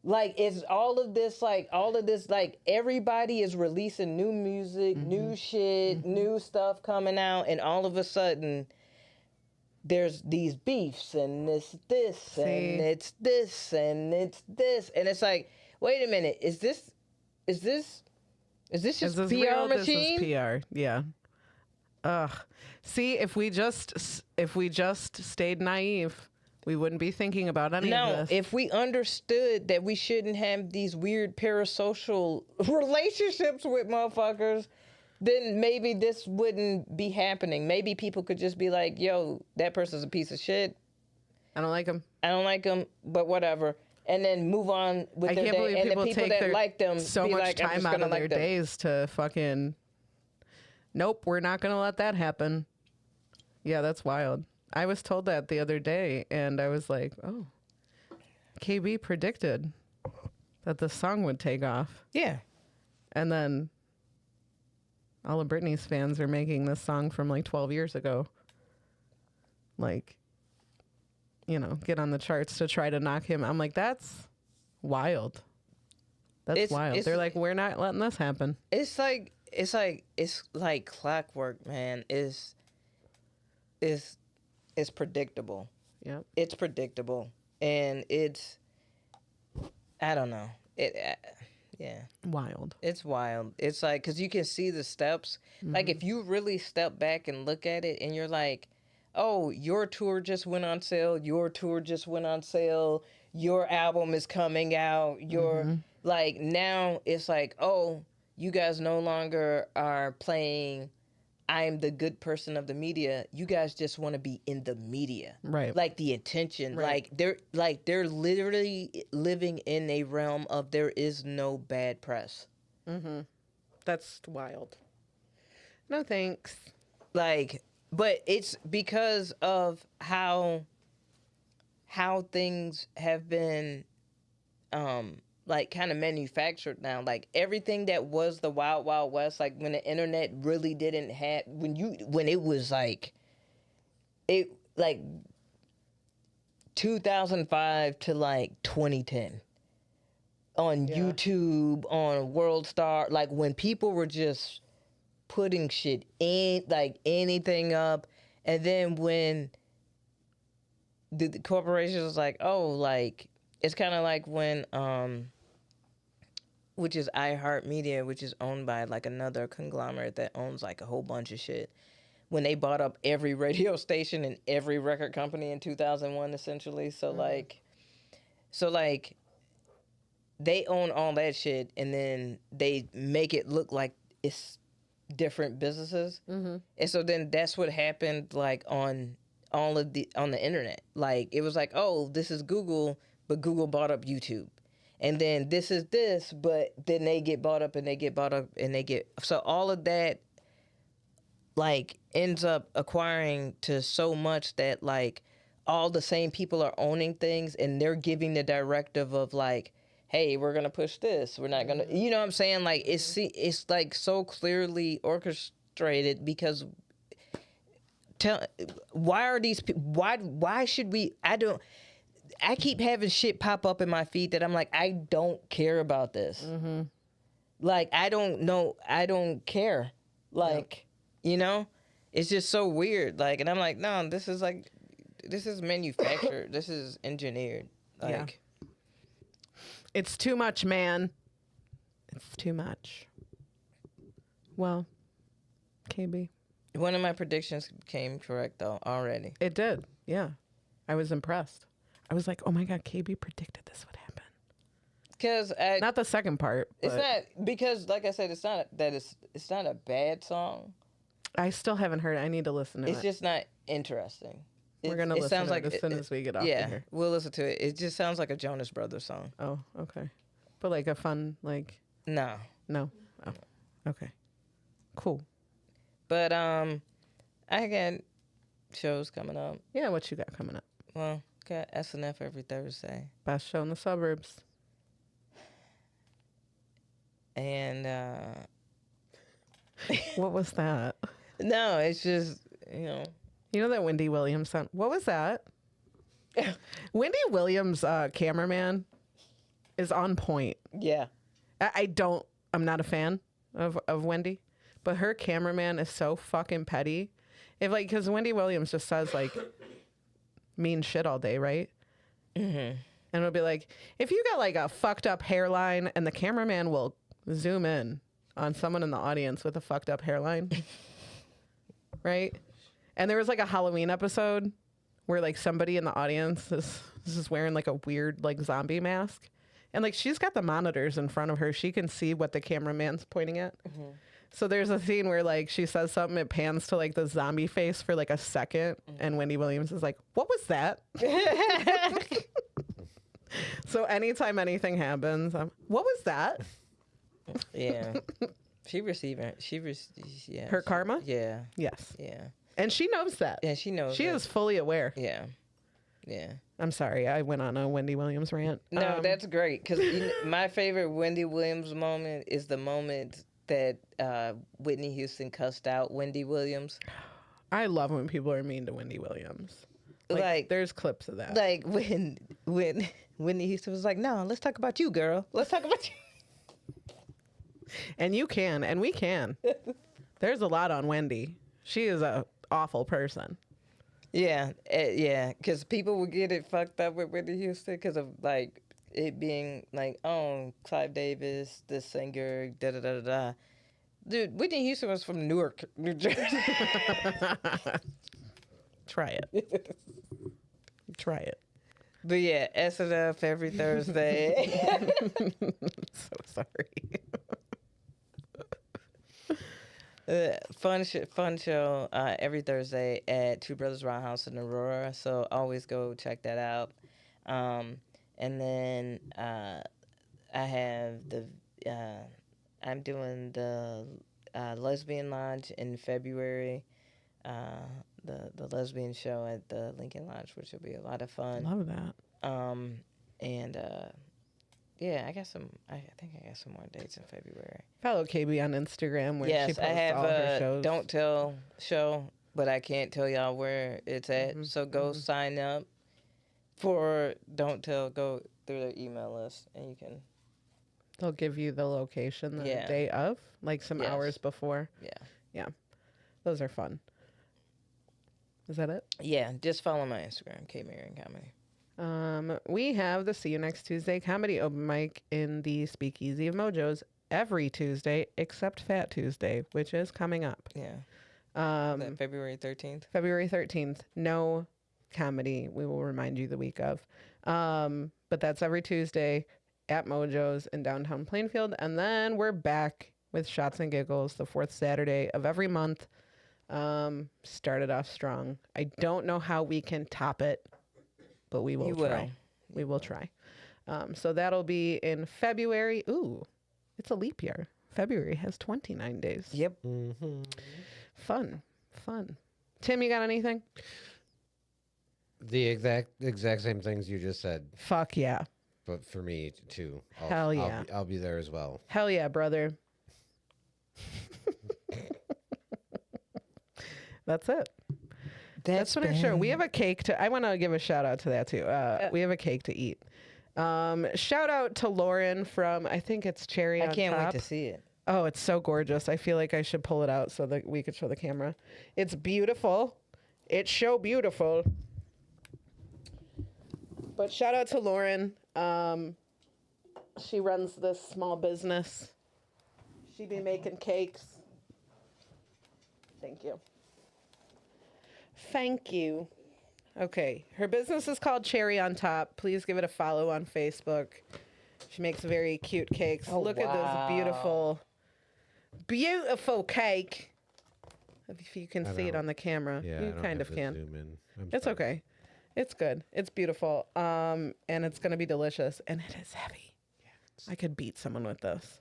Like, is all of this, like, everybody is releasing new music, new shit, new stuff coming out, and all of a sudden, there's these beefs, and it's this, and it's this, and it's this, and it's like, wait a minute, is this just PR real? machine? This is PR, yeah. Ugh. See, if we just stayed naive, we wouldn't be thinking about any of this. No, if we understood that we shouldn't have these weird parasocial relationships with motherfuckers, then maybe this wouldn't be happening. Maybe people could just be like, yo, that person's a piece of shit. I don't like him. But whatever. And then move on with their day. And the people that like them so be much like, time out of their days to fucking, nope, we're not going to let that happen. Yeah, that's wild. I was told that the other day, and I was like, oh, KB predicted that the song would take off. Yeah. And then all of Britney's fans are making this song from like 12 years ago. Like, get on the charts to try to knock him. I'm like, that's wild. That's wild. They're like, we're not letting this happen. It's like clockwork, man. It's predictable. Yeah. It's predictable. And I don't know. Yeah. Wild. It's wild. It's like, because you can see the steps. Like, if you really step back and look at it and you're like, oh, your tour just went on sale. Your tour just went on sale. Your album is coming out. Like, now it's like, oh, you guys no longer are playing I'm the good person of the media. You guys just want to be in the media. Right. Like, the attention. Right. They're literally living in a realm of there is no bad press. That's wild. No thanks. Like, but it's because of how things have been like kind of manufactured now. Like, everything that was the Wild Wild West, like when the internet really didn't have, when it was like 2005 to like 2010 on YouTube, on World Star, like when people were just putting shit in, like anything up, and then when the corporation was like, oh, like, it's kind of like when which is iHeartMedia, which is owned by like another conglomerate that owns like a whole bunch of shit. When they bought up every radio station and every record company in 2001, essentially. So like they own all that shit, and then they make it look like it's different businesses. And so then that's what happened, like on the internet. Like, it was like, oh, this is Google, but Google bought up YouTube. And then this is this, but then they get bought up and they get bought up and they get... So all of that, like, ends up acquiring to so much that, like, all the same people are owning things, and they're giving the directive of, like, hey, we're going to push this. We're not going to... You know what I'm saying? Like, it's like, so clearly orchestrated because... Why are these... Why should we... I keep having shit pop up in my feed that I'm like, I don't care about this. Like, I don't know. I don't care. Like, it's just so weird. Like, and I'm like, no, this is manufactured. This is engineered. Like, it's too much, man. It's too much. Well, KB. One of my predictions came correct, though, already. It did. Yeah. I was impressed. I was like, oh my God, KB predicted this would happen. Because not the second part. It's not, because like I said, it's not a bad song. I still haven't heard it. I need to listen to it. It's just not interesting. We're going to listen to it as soon as we get off here. We'll listen to it. It just sounds like a Jonas Brothers song. Oh, okay. But like a fun, like... No. Oh, okay. Cool. But I got shows coming up. Yeah, what you got coming up? Well, got SNF every Thursday. Best show in the suburbs. And what was that? No, it's just, You know that Wendy Williams song? What was that? Wendy Williams, cameraman, is on point. Yeah. I'm not a fan of Wendy, but her cameraman is so fucking petty. Because Wendy Williams just says, like, mean shit all day, right? And it'll be like, if you got like a fucked up hairline, and the cameraman will zoom in on someone in the audience with a fucked up hairline, right? And there was like a Halloween episode where like somebody in the audience is wearing like a weird like zombie mask, and like she's got the monitors in front of her, she can see what the cameraman's pointing at. So there's a scene where like she says something, it pans to like the zombie face for like a second, and Wendy Williams is like, what was that? So anytime anything happens, what was that? Yeah. Yeah. Her karma? Yeah. Yes. Yeah. And she knows that. Yeah, she knows. She is fully aware. Yeah. Yeah. I'm sorry, I went on a Wendy Williams rant. No, that's great, because my favorite Wendy Williams moment is the moment that Whitney Houston cussed out Wendy Williams. I love when people are mean to Wendy Williams. like there's clips of that. Like when Whitney Houston was like, "No, let's talk about you, girl. Let's talk about you." And you can, and we can. There's a lot on Wendy. She is a awful person. Yeah, because people would get it fucked up with Whitney Houston because of like it being like, oh, Clive Davis, the singer, da da da da da. Dude, Whitney Houston was from Newark, New Jersey. Try it. Try it. But yeah, SNF every Thursday. So sorry. Fun show every Thursday at Two Brothers Roundhouse in Aurora. So always go check that out. And then I have I'm doing the Lesbian Lodge in February. The lesbian show at the Lincoln Lodge, which will be a lot of fun. Love that. And yeah, I think I got some more dates in February. Follow KB on Instagram where she Yes, posts I have all her a shows. Don't Tell show, but I can't tell y'all where it's at. So go sign up for Don't Tell. Go through their email list, and you can. They'll give you the location the day of, like some hours before. Yeah. Those are fun. Is that it? Yeah, just follow my Instagram, K Marion Comedy. We have the See You Next Tuesday comedy open mic in the Speakeasy of Mojos every Tuesday except Fat Tuesday, which is coming up. Yeah. Is that February 13th? February 13th. No comedy. We will remind you the week of. But that's every Tuesday at Mojo's in downtown Plainfield. And then we're back with Shots and Giggles the fourth Saturday of every month. Started off strong. I don't know how we can top it, but we will try. We will try. So that'll be in February. Ooh, it's a leap year. February has 29 days. Yep. Mm-hmm. Fun. Tim, you got anything? The exact same things you just said. Fuck yeah. But for me too. Hell yeah. I'll be there as well. Hell yeah, brother. That's it. That's what I show. We have a cake to. I want to give a shout out to that too. We have a cake to eat. Shout out to Lauren from, I think it's Cherry on Top. I can't wait to see it. Oh, it's so gorgeous. I feel like I should pull it out so that we could show the camera. It's beautiful. It's so beautiful. But shout out to Lauren. She runs this small business. She be making cakes. Thank you. Thank you. Okay. Her business is called Cherry on Top. Please give it a follow on Facebook. She makes very cute cakes. Look at this beautiful cake. If you can see it on the camera. Yeah, you kind of can. Zoom in. It's okay. It's good. It's beautiful. And it's going to be delicious. And it is heavy. Yeah, I could beat someone with this.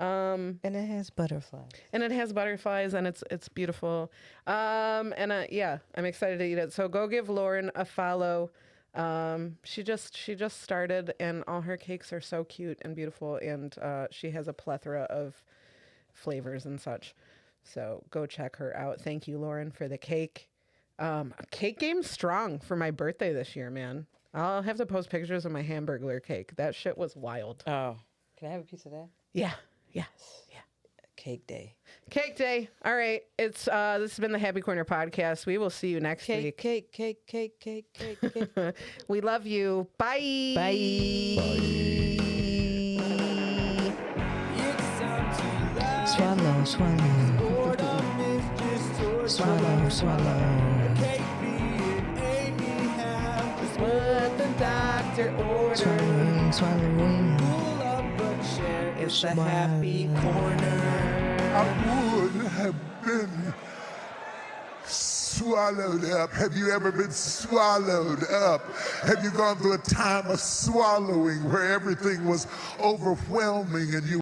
And it has butterflies. And it's beautiful. Yeah, I'm excited to eat it. So go give Lauren a follow. She just started, and all her cakes are so cute and beautiful, and she has a plethora of flavors and such. So go check her out. Thank you, Lauren, for the cake. Cake game's strong for my birthday this year, man. I'll have to post pictures of my Hamburglar cake. That shit was wild. Oh, can I have a piece of that? Yeah. Yes. Yeah. Cake day. Cake day. All right. It's this has been the Happy Corner podcast. We will see you next week. Cake. We love you. Bye. Bye. Swallow. What the doctor ordered. Swallowing. It's the Happy Corner. I would have been swallowed up. have you ever been swallowed up? Have you gone through a time of swallowing where everything was overwhelming and you...